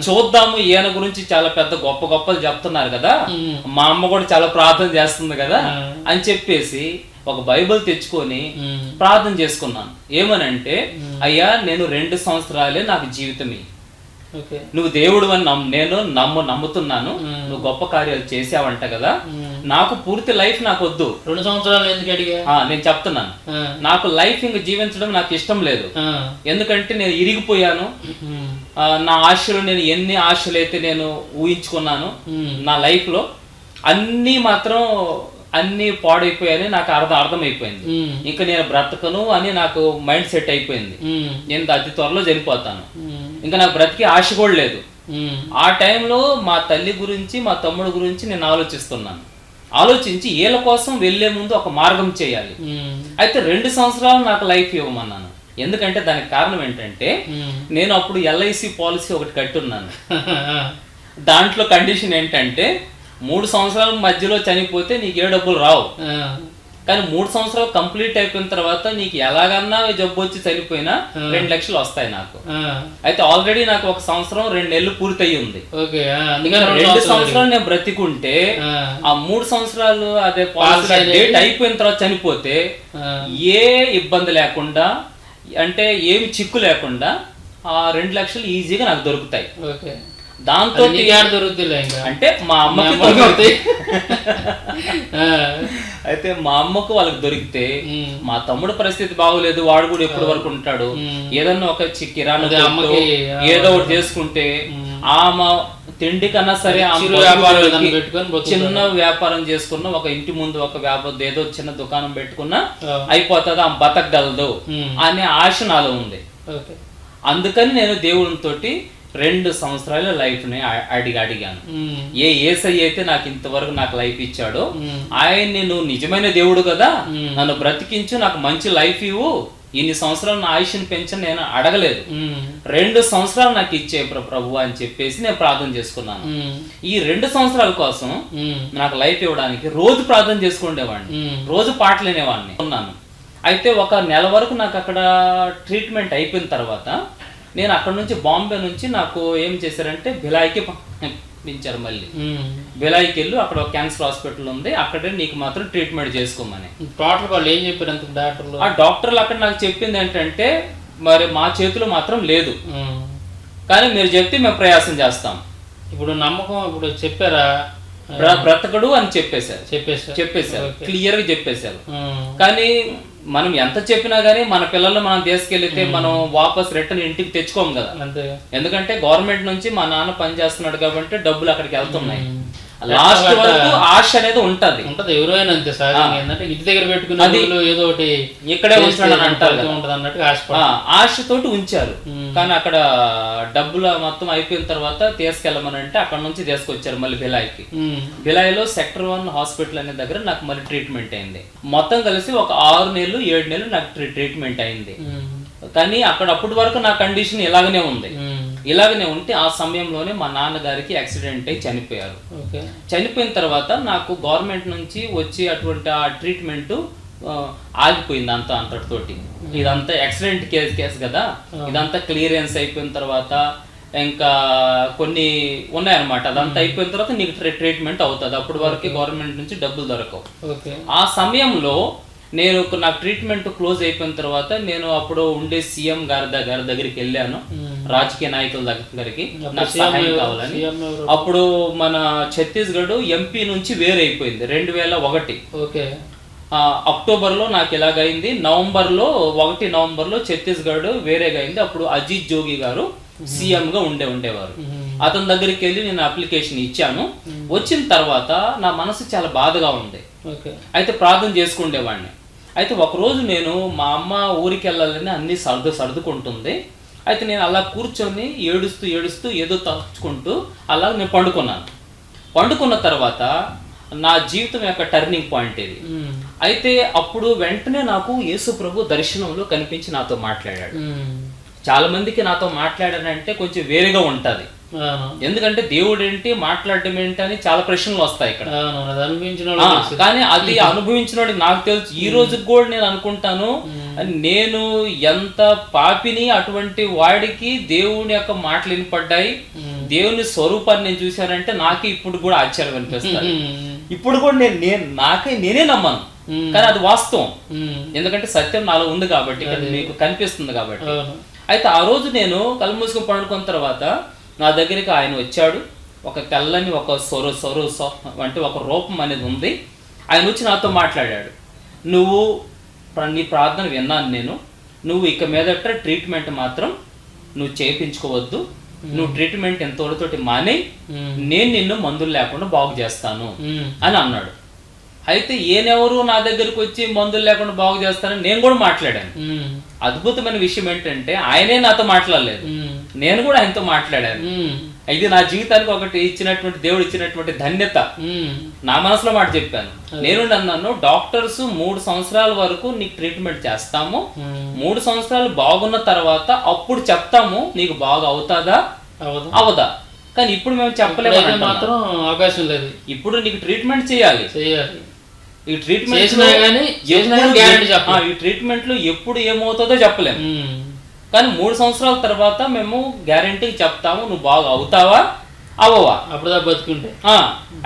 చూద్దాము. ఈయన గురించి చాలా పెద్ద గొప్పలు చెప్తున్నారు కదా, మా అమ్మ కూడా చాలా ప్రార్థన చేస్తుంది కదా అని చెప్పేసి ఒక బైబిల్ తెచ్చుకొని ప్రార్థన చేసుకున్నాను. ఏమనంటే, అయ్యా నేను 2 సంవత్సరాలే నాకు జీవితమే, నువ్వు దేవుడు అని నేను నమ్ముతున్నాను, నువ్వు గొప్ప కార్యాలు చేసావంట కదా, నాకు పూర్తి లైఫ్ నాకు వద్దు. 2 సంవత్సరాలు ఎందుకు అడిగా నేను చెప్తున్నాను, నాకు లైఫ్ ఇంక జీవించడం నాకు ఇష్టం లేదు. ఎందుకంటే నేను ఇరిగిపోయాను. నా ఆశలు, నేను ఎన్ని ఆశలు అయితే నేను ఊహించుకున్నాను నా లైఫ్ లో, అన్ని పాడైపోయాయని నాకు అర్థమైపోయింది. ఇంకా నేను బ్రతకను అని నాకు మైండ్ సెట్ అయిపోయింది. నేను అతి త్వరలో చనిపోతాను, ఇంకా నాకు బ్రతికి ఆశ కూడా లేదు. ఆ టైంలో మా తల్లి గురించి, మా తమ్ముడు గురించి నేను ఆలోచించి వీళ్ళ కోసం వెళ్లే ముందు ఒక మార్గం చేయాలి. అయితే 2 సంవత్సరాలు నాకు లైఫ్ ఇవ్వమన్నాను. ఎందుకంటే దానికి కారణం ఏంటంటే, నేను అప్పుడు LIC పాలసీ ఒకటి కట్టున్నాను. దాంట్లో కండిషన్ ఏంటంటే, 3 సంవత్సరాల మధ్యలో చనిపోతే నీకు ఏ డబ్బులు రావు, కానీ 3 సంవత్సరాలు కంప్లీట్ అయిపోయిన తర్వాత నీకు ఎలాగన్నా జబ్బు వచ్చి చనిపోయినా 2 లక్షలు వస్తాయి నాకు. అయితే ఆల్రెడీ నాకు 1 సంవత్సరం 2 నెలలు పూర్తయి ఉంది. 2 సంవత్సరాలు నేను బ్రతికుంటే ఆ 3 సంవత్సరాలు అదే డేట్ అయిపోయిన తర్వాత చనిపోతే ఏ ఇబ్బంది లేకుండా, అంటే ఏమి చిక్కు లేకుండా ఆ 2 లక్షలు ఈజీగా నాకు దొరుకుతాయి. దాంతో అంటే మా అమ్మకి అయితే మా అమ్మకు వాళ్ళకి దొరికితే, మా తమ్ముడు పరిస్థితి బాగోలేదు, వాడు కూడా ఎప్పటి వరకు ఉంటాడు, ఏదన్నా ఒక కిరాణా ఏదో ఒకటి చేసుకుంటే ఆమె తిండి కన్నా సరే చిన్న వ్యాపారం చేసుకున్న, ఒక ఇంటి ముందు ఒక వ్యాపారం ఏదో చిన్న దుకాణం పెట్టుకున్నా అయిపోతుంది, ఆమె బతకగలదు అనే ఆశ నాలో ఉంది. అందుకని నేను దేవునితోటి 2 సంవత్సరాల లైఫ్ ని అడిగాను. యేసయ్య అయితే నాకు ఇంతవరకు నాకు లైఫ్ ఇచ్చాడో, ఆయన్ని నువ్వు నిజమైన దేవుడు కదా, నన్ను బ్రతికించు, నాకు మంచి లైఫ్ ఇవ్వు, ఇన్ని సంవత్సరాలు నా ఆయుష్ని పెంచని నేను అడగలేదు, 2 సంవత్సరాలు నాకు ఇచ్చే ప్రభు అని చెప్పేసి నేను ప్రార్థన చేసుకున్నాను. ఈ 2 సంవత్సరాల కోసం నాకు లైఫ్ ఇవ్వడానికి రోజు ప్రార్థన చేసుకునేవాడిని, రోజు పాటలు వినేవాడిని ఉన్నాను. అయితే 1 నెల వరకు నాకు అక్కడ ట్రీట్మెంట్ అయిపోయిన తర్వాత నేను అక్కడ నుంచి, బాంబే నుంచి నాకు ఏం చేశారంటే భిలాయికి పంపించారు. మళ్ళీ భిలాయికి వెళ్ళి అక్కడ ఒక క్యాన్సర్ హాస్పిటల్ ఉంది, అక్కడే నీకు మాత్రం ట్రీట్మెంట్ చేసుకోమని. వాళ్ళు ఏం చెప్పారు డాక్టర్లు? ఆ డాక్టర్లు అక్కడ నాకు చెప్పింది ఏంటంటే, మరి మా చేతిలో మాత్రం లేదు, కానీ మీరు చెప్తే మేము ప్రయాసం చేస్తాం. ఇప్పుడు నమ్మకం ఇప్పుడు చెప్పారా, బ్రతకడు అని చెప్పేశారు క్లియర్ గా చెప్పేశారు. కానీ మనం ఎంత చెప్పినా గానీ మన పిల్లలు మనం తీసుకెళ్తే మనం వాపస్ రిటర్న్ ఇంటికి తెచ్చుకోము కదా. ఎందుకంటే గవర్నమెంట్ నుంచి మా నాన్న పని చేస్తున్నాడు కాబట్టి డబ్బులు అక్కడికి వెళ్తున్నాయి. లాస్ట్ వరకు ఆశ అనేది ఉంటది. ఎవరైనా అంతే సార్, ఏంటంటే ఇంటి దగ్గర పెట్టుకుని ఏదో ఒకటి ఇక్కడే ఉంచాడని అంటారు అన్నట్టుగా ఆశతోటి ఉంచారు. కానీ అక్కడ డబ్బులు మొత్తం అయిపోయిన తర్వాత తీసుకెళ్ళమని అంటే అక్కడ నుంచి తీసుకొచ్చారు మళ్ళీ భిలాయికి. భిలాయిలో సెక్టర్ 1 హాస్పిటల్ అనే దగ్గర నాకు మళ్ళీ ట్రీట్మెంట్ అయింది. మొత్తం కలిసి ఒక 6 నెలలు 7 నెలలు నాకు ట్రీట్మెంట్ అయింది. కానీ అక్కడ అప్పటి వరకు నా కండిషన్ ఇలాగనే ఉంది. ఇలాగనే ఉంటే ఆ సమయంలోనే మా నాన్నగారికి యాక్సిడెంట్ అయి చనిపోయారు. చనిపోయిన తర్వాత నాకు గవర్నమెంట్ నుంచి వచ్చి అటువంటి ఆ ట్రీట్మెంట్ ఆగిపోయింది అంతటితోటి. ఇదంతా యాక్సిడెంట్ కేసు కదా, ఇదంతా క్లియరెన్స్ అయిపోయిన తర్వాత ఇంకా కొన్ని ఉన్నాయన్నమాట. అదంతా అయిపోయిన తర్వాత నీకు ట్రీట్మెంట్ అవుతుంది. అప్పటి వరకు గవర్నమెంట్ నుంచి డబ్బులు దొరకవు. ఆ సమయంలో నేను నాకు ట్రీట్మెంట్ క్లోజ్ అయిపోయిన తర్వాత నేను అప్పుడు ఉండే సీఎం గారి దగ్గరికి వెళ్ళాను, రాజకీయ నాయకుల దగ్గరికి నాకు సహాయం కావాలని. అప్పుడు మన ఛత్తీస్గఢ్ ఎంపీ నుంచి వేరే అయిపోయింది 2001. ఓకే. అక్టోబర్లో నాకు ఇలాగైంది. నవంబర్లో ఛత్తీస్గఢ్ వేరేగా అయింది. అప్పుడు అజిత్ జోగి గారు సీఎం గా ఉండేవారు. అతని దగ్గరికి వెళ్ళి నేను అప్లికేషన్ ఇచ్చాను. వచ్చిన తర్వాత నా మనసు చాలా బాధగా ఉంది. అయితే ప్రార్థన చేసుకుండేవాడిని. అయితే ఒకరోజు నేను మా అమ్మ ఊరికి వెళ్ళాలని అన్ని సర్దుకుంటుంది. అయితే నేను అలా కూర్చొని ఏడుస్తూ ఏదో తలుచుకుంటూ అలా నేను పండుకున్న తర్వాత నా జీవితం యొక్క టర్నింగ్ పాయింట్ ఇది. అయితే అప్పుడు వెంటనే నాకు యేసు ప్రభు దర్శనంలో కనిపించి నాతో మాట్లాడాడు. చాలా మందికి నాతో మాట్లాడాడంటే కొంచెం వేరుగా ఉంటది, ఎందుకంటే దేవుడు ఏంటి మాట్లాడడం ఏంటి అని చాలా ప్రశ్నలు వస్తాయి ఇక్కడ. కానీ అది అనుభవించిన వాడికి నాకు తెలుసు. ఈ రోజుకి కూడా నేను అనుకుంటాను, నేను ఎంత పాపిని, అటువంటి వాడికి దేవుని యొక్క మాటలు వినపడ్డాయి, దేవుని స్వరూపాన్ని నేను చూశానంటే నాకు ఇప్పుడు కూడా ఆశ్చర్యం అనిపిస్తుంది. ఇప్పుడు కూడా నేనే నమ్మను, కానీ అది వాస్తవం. ఎందుకంటే సత్యం నాలో ఉంది కాబట్టి, మీకు కనిపిస్తుంది కాబట్టి. అయితే ఆ రోజు నేను కళ్ళు మూసుకొని పండుకున్న తర్వాత నా దగ్గరికి ఆయన వచ్చాడు. ఒక తెల్లని ఒక అంటే ఒక రూపం అనేది ఉంది. ఆయన వచ్చి నాతో మాట్లాడాడు. నీ ప్రార్థన విన్నాను నేను, నువ్వు ఇక మీదట ట్రీట్మెంట్ మాత్రం నువ్వు చేయించుకోవద్దు, నువ్వు ట్రీట్మెంట్ ఎంతోటితోటి మానే, నేను నిన్ను మందులు లేకుండా బాగు చేస్తాను అని అన్నాడు. అయితే ఈయనెవరు నా దగ్గరికి వచ్చి మందులు లేకుండా బాగు చేస్తానని నేను కూడా మాట్లాడాను. అద్భుతమైన విషయం ఏంటంటే ఆయనే నాతో మాట్లాడలేదు, నేను కూడా ఆయనతో మాట్లాడాను. ఇది నా జీవితానికి ఒకటి దేవుడు ఇచ్చినటువంటి ధన్యత. నా మనసులో మాట చెప్పాను. నేను అన్నాను, డాక్టర్స్ 3 సంవత్సరాల వరకు నీకు ట్రీట్మెంట్ చేస్తాము, 3 సంవత్సరాలు బాగున్న తర్వాత అప్పుడు చెప్తాము నీకు బాగా అవుతాదా అవదా. కానీ ఇప్పుడు మేము చెప్పలేము, మాత్రం అవకాశం లేదు. ఇప్పుడు నీకు ట్రీట్మెంట్ చేయాలి. ఈ ట్రీట్మెంట్ లో ఎప్పుడు ఏమవుతుందో చెప్పలేము, కానీ 3 సంవత్సరాల తర్వాత మేము గ్యారంటీ చెప్తాము నువ్వు బాగా అవుతావా అవవా, అప్పుడు బతుకుంటే.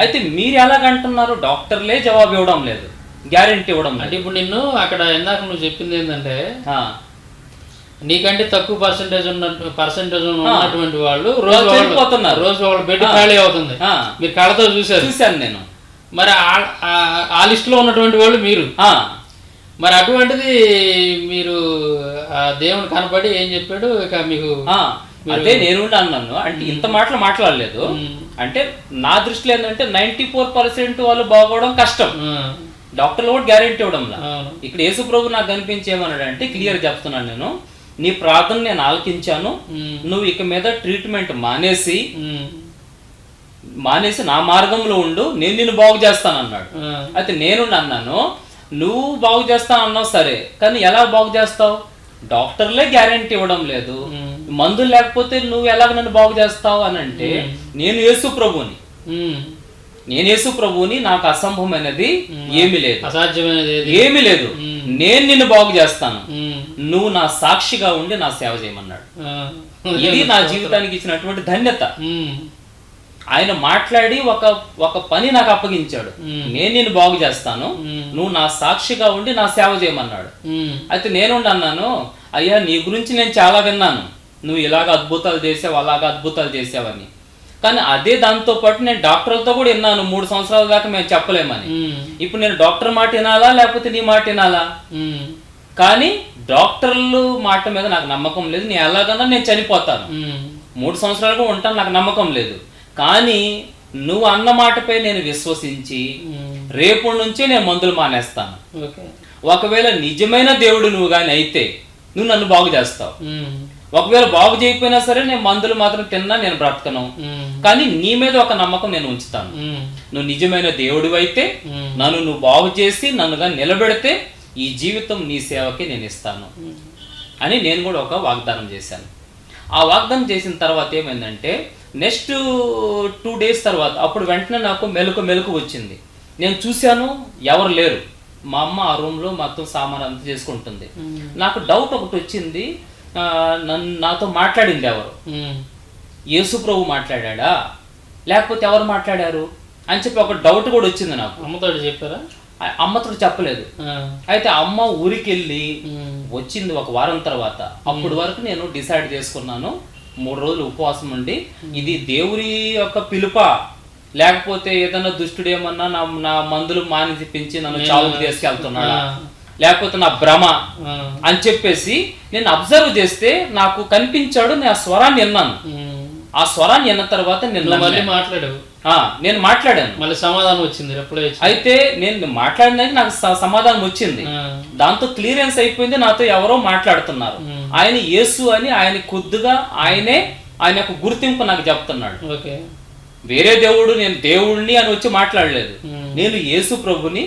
అయితే మీరు ఎలాగంటున్నారు, డాక్టర్లే జవాబు ఇవ్వడం లేదు, గ్యారంటీ ఇవ్వడం లేదు. అంటే ఇప్పుడు నిన్ను అక్కడ ఇందాక నువ్వు చెప్పింది ఏంటంటే, నీకంటే తక్కువ పర్సెంటేజ్ ఉన్నటువంటి వాళ్ళు రోజు వాళ్ళు బెడ్ ఖాళీ అవుతుంది. మీరు కళ్ళతో చూశాను నేను. మరి ఆ లిస్టులో ఉన్నటువంటి వాళ్ళు మీరు. మరి అటువంటిది మీరు దేవుని కనపడి ఏం చెప్పాడు ఇక మీకు? అదే నేను అన్నాను. అంటే ఇంత మాట్లాడలేదు. అంటే నా దృష్టిలో ఏంటంటే 94% వాళ్ళు బాగోవడం కష్టం, డాక్టర్లు కూడా గ్యారెంటీ ఇవ్వడం. ఇక్కడ యేసు ప్రభు నాకు కనిపించేమన్నాడు అంటే, క్లియర్ చెప్తున్నాను నేను, నీ ప్రార్థన నేను ఆలకించాను, నువ్వు ఇక మీద ట్రీట్మెంట్ మానేసి నా మార్గంలో ఉండు, నేను నిన్ను బాగు చేస్తాను అన్నాడు. అయితే నేను అన్నాను, నువ్వు బాగు చేస్తాను అన్నావు సరే, కానీ ఎలా బాగు చేస్తావు? డాక్టర్లే గ్యారెంటీ ఇవ్వడం లేదు, మందులు లేకపోతే నువ్వు ఎలాగ నన్ను బాగు చేస్తావు అని అంటే, నేను యేసు ప్రభువుని, నాకు అసంభవమైనది ఏమీ లేదు, అసాధ్యమైనది ఏమీ లేదు, నేను నిన్ను బాగు చేస్తాను, నువ్వు నా సాక్షిగా ఉండి నా సేవ చేయమన్నాడు. ఇది నా జీవితానికి ఇచ్చినటువంటి ధన్యత. ఆయన మాట్లాడి ఒక పని నాకు అప్పగించాడు, నేను నిన్ను బాగు చేస్తాను, నువ్వు నా సాక్షిగా ఉండి నా సేవ చేయమన్నాడు. అయితే నేను అన్నాను, అయ్యా నీ గురించి నేను చాలా విన్నాను, నువ్వు ఇలాగ అద్భుతాలు చేసావు అలాగ అద్భుతాలు చేసావని. కానీ అదే దాంతో పాటు నేను డాక్టర్లతో కూడా విన్నాను, 3 సంవత్సరాల దాకా మేము చెప్పలేమని. ఇప్పుడు నేను డాక్టర్ మాట వినాలా లేకపోతే నీ మాట వినాలా? కానీ డాక్టర్లు మాట మీద నాకు నమ్మకం లేదు. నేను ఎలాగన్నా నేను చనిపోతాను, 3 సంవత్సరాలుగా ఉంటాను, నాకు నమ్మకం లేదు. కానీ నువ్వు అన్న మాటపై నేను విశ్వసించి రేపటి నుంచే నేను మందులు మానేస్తాను. ఒకవేళ నిజమైన దేవుడు నువ్వు కానీ అయితే నువ్వు నన్ను బాగు చేస్తావు. ఒకవేళ బాగు చేయకపోయినా సరే నేను మందులు మాత్రం తిన్నా, నేను బ్రతకను. కానీ నీ మీద ఒక నమ్మకం నేను ఉంచుతాను. నువ్వు నిజమైన దేవుడు అయితే నన్ను నువ్వు బాగు చేసి నన్నుగా నిలబెడితే ఈ జీవితం నీ సేవకి నేను ఇస్తాను అని నేను కూడా ఒక వాగ్దానం చేశాను. ఆ వాగ్దానం చేసిన తర్వాత ఏమైందంటే, నెక్స్ట్ 2 days తర్వాత అప్పుడు వెంటనే నాకు మెలకు వచ్చింది. నేను చూశాను ఎవరు లేరు, మా అమ్మ ఆ రూమ్లో మొత్తం సామాన్ అంతా చేసుకుంటుంది. నాకు డౌట్ ఒకటి వచ్చింది, నాతో మాట్లాడింది ఎవరు? యేసు ప్రభు మాట్లాడా లేకపోతే ఎవరు మాట్లాడారు అని చెప్పి ఒక డౌట్ కూడా వచ్చింది నాకు. అమ్మతో చెప్పారా? అమ్మతో చెప్పలేదు. అయితే అమ్మ ఊరికి వెళ్ళి వచ్చింది ఒక వారం తర్వాత. అప్పటి వరకు నేను డిసైడ్ చేసుకున్నాను 3 రోజులు ఉపవాసం ఉండి, ఇది దేవుడి యొక్క పిలుప లేకపోతే ఏదైనా దుష్టుడు ఏమన్నా నా మందులు మానేసి పెంచి నన్ను చావుకు తీసుకెళ్తున్నాడా, లేకపోతే నా భ్రమ అని చెప్పేసి నేను అబ్జర్వ్ చేస్తే నాకు కనిపించాడు. నేను ఆ స్వరాన్ని విన్నాను. ఆ స్వరాన్ని విన్న తర్వాత నేను మాట్లాడాను. మళ్ళీ సమాధానం వచ్చింది. అయితే నేను మాట్లాడినది నాకు సమాధానం వచ్చింది. దాంతో క్లియరెన్స్ అయిపోయింది. నాతో ఎవరో మాట్లాడుతున్నారు. ఆయన యేసు అని ఆయన కొద్దిగా ఆయన యొక్క గుర్తింపు నాకు చెప్తున్నాడు. వేరే దేవుడు, నేను దేవుడిని అని వచ్చి మాట్లాడలేదు. నేను యేసు ప్రభుని,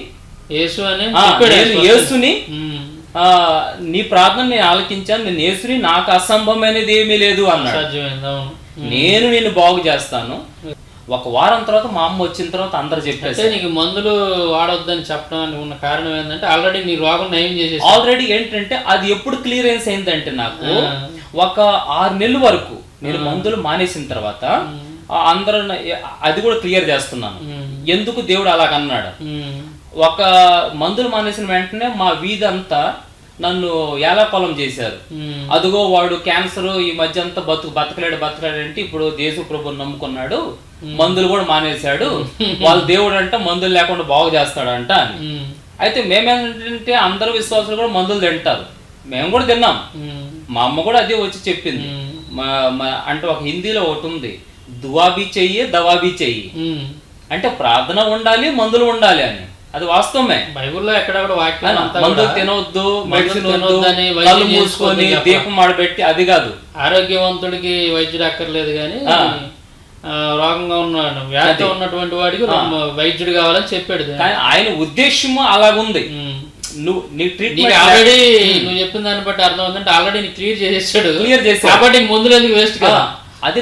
నేను యేసుని, నీ ప్రార్థన నేను ఆలకించాను, నేను యేసుని, నాకు అసంభవమైనది ఏమీ లేదు అన్నాడు. నేను నిన్ను బాగు చేస్తాను. ఒక వారం తర్వాత మా అమ్మ వచ్చిన తర్వాత అందరు చెప్పేసి, నీకు మందులు వాడొద్దని చెప్పడానికి ఉన్న కారణం ఏంటంటే ఆల్రెడీ నీ రోగం నయం చేసేసి, ఆల్రెడీ ఏంటంటే అది ఎప్పుడు క్లియరెన్స్ అయిందంటే నాకు ఒక 6 నెలల వరకు నేను మందులు మానేసిన తర్వాత అందరూ అది కూడా క్లియర్ చేస్తున్నాను. ఎందుకు దేవుడు అలాగన్నాడు. ఒక మందులు మానేసిన వెంటనే మా వీధి అంతా నన్ను ఏలాకొలం చేశారు. అదిగో వాడు క్యాన్సర్ ఈ మధ్య అంతా బతకలేడు అంటే ఇప్పుడు దేశ ప్రభుని నమ్ముకున్నాడు, మందులు కూడా మానేశాడు, వాళ్ళ దేవుడు అంట మందులు లేకుండా బాగు చేస్తాడంట అని. అయితే మేమేంటంటే అందరూ విశ్వాసులు కూడా మందులు తింటారు, మేము కూడా తిన్నాం. మా అమ్మ కూడా అదే వచ్చి చెప్పింది. అంటే ఒక హిందీలో ఒకటి ఉంది, దువాబీ చెయ్యి దవాబీ చెయ్యి, అంటే ప్రార్థన ఉండాలి మందులు ఉండాలి అని. అది వాస్తవమే. బైబిల్లో ఎక్కడెక్కడ వాక్యం మందులు తినవద్దు, మెడిసిన్ కళ్ళు మూసుకొని దీపం ఆడబెట్టి, అది కాదు. ఆరోగ్యవంతుడికి వైద్యుడు అక్కర్లేదు కానీ రోగంగా ఉన్నాడు, వ్యాధితో ఉన్నటువంటి వాడికి వైద్యుడు కావాలని చెప్పాడు. కానీ ఆయన ఉద్దేశము అలాగుంది. నువ్వు ఆల్రెడీ నువ్వు చెప్పిన దాన్ని బట్టి అర్థం అవుతుందంటే ఆల్రెడీ క్లియర్ చేసేసాడు కాబట్టి మందులు ఎందుకు వేస్ట్ కదా. అది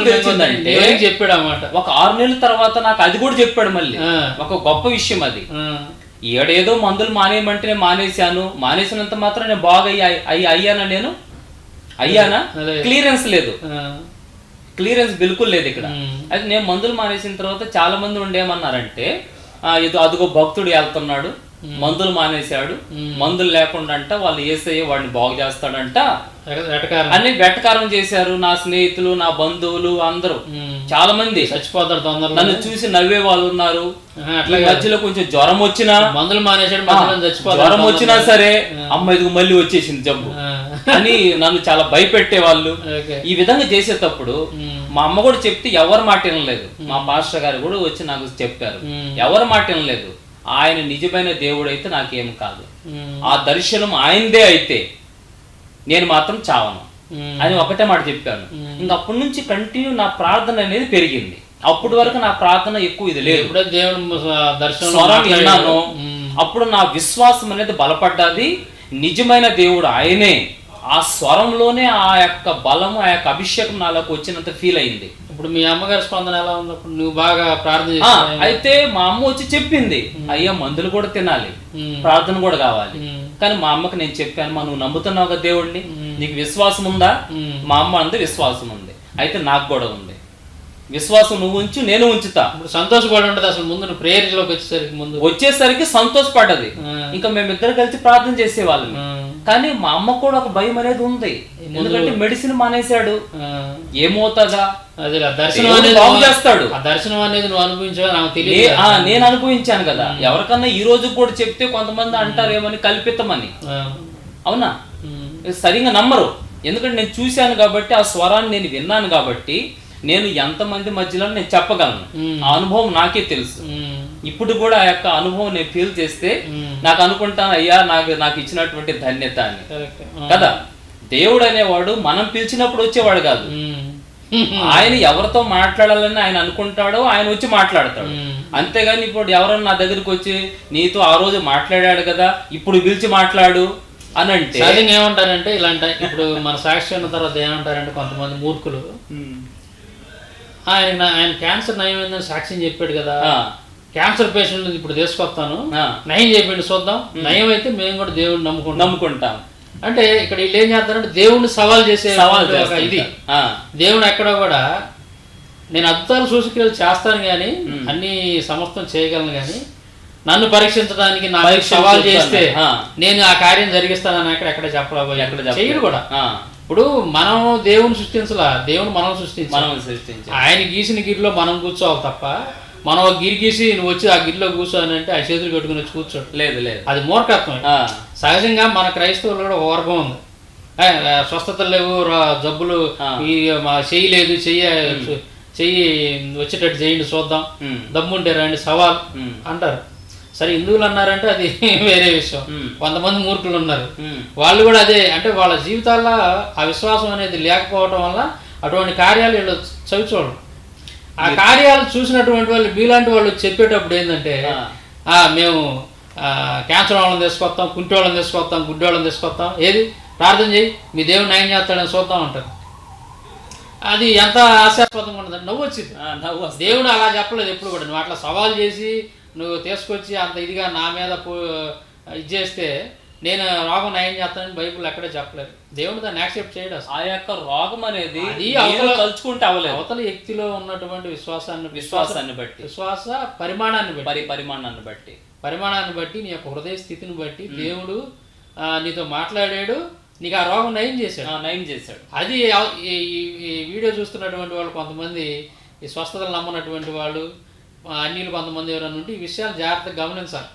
తెలిసిందంటే చెప్పాడు అన్నమాట. ఒక 6 నెలల తర్వాత నాకు అది కూడా చెప్పాడు. మళ్ళీ ఒక గొప్ప విషయం అది. ఏడేదో మందులు మానేయమంటే నేను మానేసినంత మాత్రం నేను బాగా అయ్యానా? క్లియరెన్స్ లేదు, క్లియరెన్స్ బిల్కుల్ లేదు ఇక్కడ. అయితే నేను మందులు మానేసిన తర్వాత చాలా మంది ఉండేమన్నారంటే, అదిగో భక్తుడు వెళ్తున్నాడు, మందులు మానేశాడు, మందులు లేకుండా అంట వాళ్ళు యేసయ్య వాడిని బాగు చేస్తాడంట అని వెటకారం చేశారు. నా స్నేహితులు, నా బంధువులు అందరూ చాలా మంది చచ్చిపోతారు తొందరగా నన్ను చూసి నవ్వే వాళ్ళు ఉన్నారు. మధ్యలో కొంచెం జ్వరం వచ్చినా, మందులు మానేశాడు, జ్వరం వచ్చినా సరే అమ్మ ఇదిగో మళ్ళీ వచ్చేసింది జబ్బు అని నన్ను చాలా భయపెట్టే వాళ్ళు. ఈ విధంగా చేసేటప్పుడు మా అమ్మ కూడా చెప్తే ఎవరి మాట వినలేదు. మా పాస్టర్ గారు కూడా వచ్చి నాకు చెప్పారు, ఎవరి మాట వినలేదు. ఆయన నిజమైన దేవుడు అయితే నాకేం కాదు, ఆ దర్శనం ఆయనదే అయితే నేను మాత్రం చావను అని ఒకటే మాట చెప్పాను. ఇంకా అప్పటి నుంచి కంటిన్యూ నా ప్రార్థన అనేది పెరిగింది. అప్పటి వరకు నా ప్రార్థన ఎక్కువ ఇది లేదు. స్వరం విన్నాను, అప్పుడు నా విశ్వాసం అనేది బలపడ్డది. నిజమైన దేవుడు ఆయనే. ఆ స్వరంలోనే ఆ యొక్క బలము, ఆ యొక్క అభిషేకం నాలోకి వచ్చినంత ఫీల్ అయింది. ఇప్పుడు మీ అమ్మగారి స్పందన ఎలా ఉంది? అప్పుడు నువ్వు బాగా ప్రార్థన అయితే మా అమ్మ వచ్చి చెప్పింది, అయ్యా మందులు కూడా తినాలి, ప్రార్థన కూడా కావాలి. కానీ మా అమ్మకి నేను చెప్పాను, నువ్వు నమ్ముతున్నావు కదా దేవుడిని, నీకు విశ్వాసం ఉందా? మా అమ్మ అంది విశ్వాసం ఉంది. అయితే నాకు కూడా ఉంది విశ్వాసం, నువ్వు ఉంచు, నేను ఉంచుతా. ఇప్పుడు సంతోషపడి ఉంటుంది. అసలు ముందు నువ్వు ప్రేయర్లోకి వచ్చేసరికి సంతోషపడ్డది. ఇంకా మేమిద్దరు కలిసి ప్రార్థన చేసేవాళ్ళం. కానీ మా అమ్మ కూడా ఒక భయం అనేది ఉంది, ఎందుకంటే మెడిసిన్ మానేశాడు, ఏమవుతుందా, బాగు చేస్తాడు. ఆ దర్శనం అనేది నువ్వు అనుభవించావు, నాకు తెలియదు. నేను అనుభవించాను కదా. ఎవరికన్నా ఈ రోజు కూడా చెప్తే కొంతమంది అంటారు ఏమని, కల్పితమని. అవునా? సరిగా నమ్మరు, ఎందుకంటే నేను చూశాను కాబట్టి, ఆ స్వరాన్ని నేను విన్నాను కాబట్టి నేను ఎంతమంది మధ్యలో నేను చెప్పగలను. ఆ అనుభవం నాకే తెలుసు. ఇప్పుడు కూడా ఆ యొక్క అనుభవం నేను ఫీల్ చేస్తే నాకు అనుకుంటాను, అయ్యా నాకు ఇచ్చినటువంటి ధన్యత అని కదా. దేవుడు అనేవాడు మనం పిలిచినప్పుడు వచ్చేవాడు కాదు. ఆయన ఎవరితో మాట్లాడాలని ఆయన అనుకుంటాడో ఆయన వచ్చి మాట్లాడతాడు. అంతేగాని ఇప్పుడు ఎవరన్నా నా దగ్గరికి వచ్చి నీతో ఆ రోజు మాట్లాడాడు కదా, ఇప్పుడు పిలిచి మాట్లాడు అని అంటే ఏమంటారంటే, ఇలాంటి ఇప్పుడు మన సాక్షి అన్న తర్వాత ఏమంటారంటే కొంతమంది మూర్ఖులు, ఆయన క్యాన్సర్ నయమైందని సాక్ష్యం చెప్పాడు కదా, క్యాన్సర్ పేషెంట్ ఇప్పుడు తీసుకొస్తాను, నయం చెప్పిండు చూద్దాం, నయం అయితే మేము కూడా దేవుడిని నమ్ముకుంటాం అంటే ఇక్కడ వీళ్ళు ఏం చేస్తారంటే దేవుడిని సవాల్ ఇది. దేవుడు ఎక్కడ కూడా నేను అద్భుతాలు సూచక్రియలు చేస్తాను కానీ, అన్ని సమస్తం చేయగలను కానీ నన్ను పరీక్షించడానికి నాకు సవాల్ చేస్తే నేను ఆ కార్యం జరిగిస్తానని ఎక్కడ చెప్పలేకపోయి చేయడు కూడా. ఇప్పుడు మనం దేవుని సృష్టించలా, దేవుని మనం సృష్టించి ఆయన గీసిన గిరిలో మనం కూర్చోవాలి తప్ప మనం ఒక గిరి గీసి నువ్వు వచ్చి ఆ గిరిలో కూర్చోని అంటే ఆ చేతులు కట్టుకుని వచ్చి కూర్చోడు. లేదు, అది మూర్ఖత్వం. సహజంగా మన క్రైస్తవులు కూడా ఒక వర్గం ఉంది, స్వస్థతలు లేవు, జబ్బులు, ఈ చెయ్యి లేదు, చెయ్యి వచ్చేటట్టు చేయండి చూద్దాం, దమ్ముంటే రండి సవాల్ అంటారు. సరే హిందువులు అన్నారంటే అది వేరే విషయం. కొంతమంది మూర్ఖులు ఉన్నారు, వాళ్ళు కూడా అదే, అంటే వాళ్ళ జీవితాల్లో ఆ విశ్వాసం అనేది లేకపోవడం వల్ల అటువంటి కార్యాలు వీళ్ళు చవిచూడరు. ఆ కార్యాలు చూసినటువంటి వాళ్ళు మీలాంటి వాళ్ళు చెప్పేటప్పుడు ఏంటంటే మేము క్యాన్సర్ వాళ్ళని తీసుకొస్తాం, కుంటి వాళ్ళని తీసుకొస్తాం, గుడ్డి వాళ్ళని తీసుకొస్తాం, ఏది ప్రార్థన చేయి మీ దేవుడు న్యాయం చేస్తాడని చూద్దాం అంటారు. అది ఎంత ఆశాస్పదంగా ఉండదు, నవ్వు వచ్చింది. దేవుడు అలా చెప్పలేదు ఎప్పుడు కూడా. నువ్వు అట్లా సవాల్ చేసి నువ్వు తీసుకొచ్చి అంత ఇదిగా నా మీద ఇది చేస్తే నేను రోగం నయం చేస్తానని బైబుల్ ఎక్కడే చెప్పలేదు. దేవుడు దాన్ని యాక్సెప్ట్ చేయడు. ఆ యొక్క రోగం అనేది తలుచుకుంటే అవ్వలేదు. అవతల వ్యక్తిలో ఉన్నటువంటి విశ్వాసాన్ని బట్టి, విశ్వాస పరిమాణాన్ని బట్టి నీ యొక్క హృదయ స్థితిని బట్టి దేవుడు నీతో మాట్లాడాడు, నీకు ఆ రోగం నయం చేశాడు. అది ఈ వీడియో చూస్తున్నటువంటి వాళ్ళు కొంతమంది, ఈ స్వస్థతలు నమ్మనటువంటి వాళ్ళు, అన్యులు కొంతమంది ఎవరైనా ఉంటే ఈ విషయాలు జాగ్రత్తగా గమనించాలి.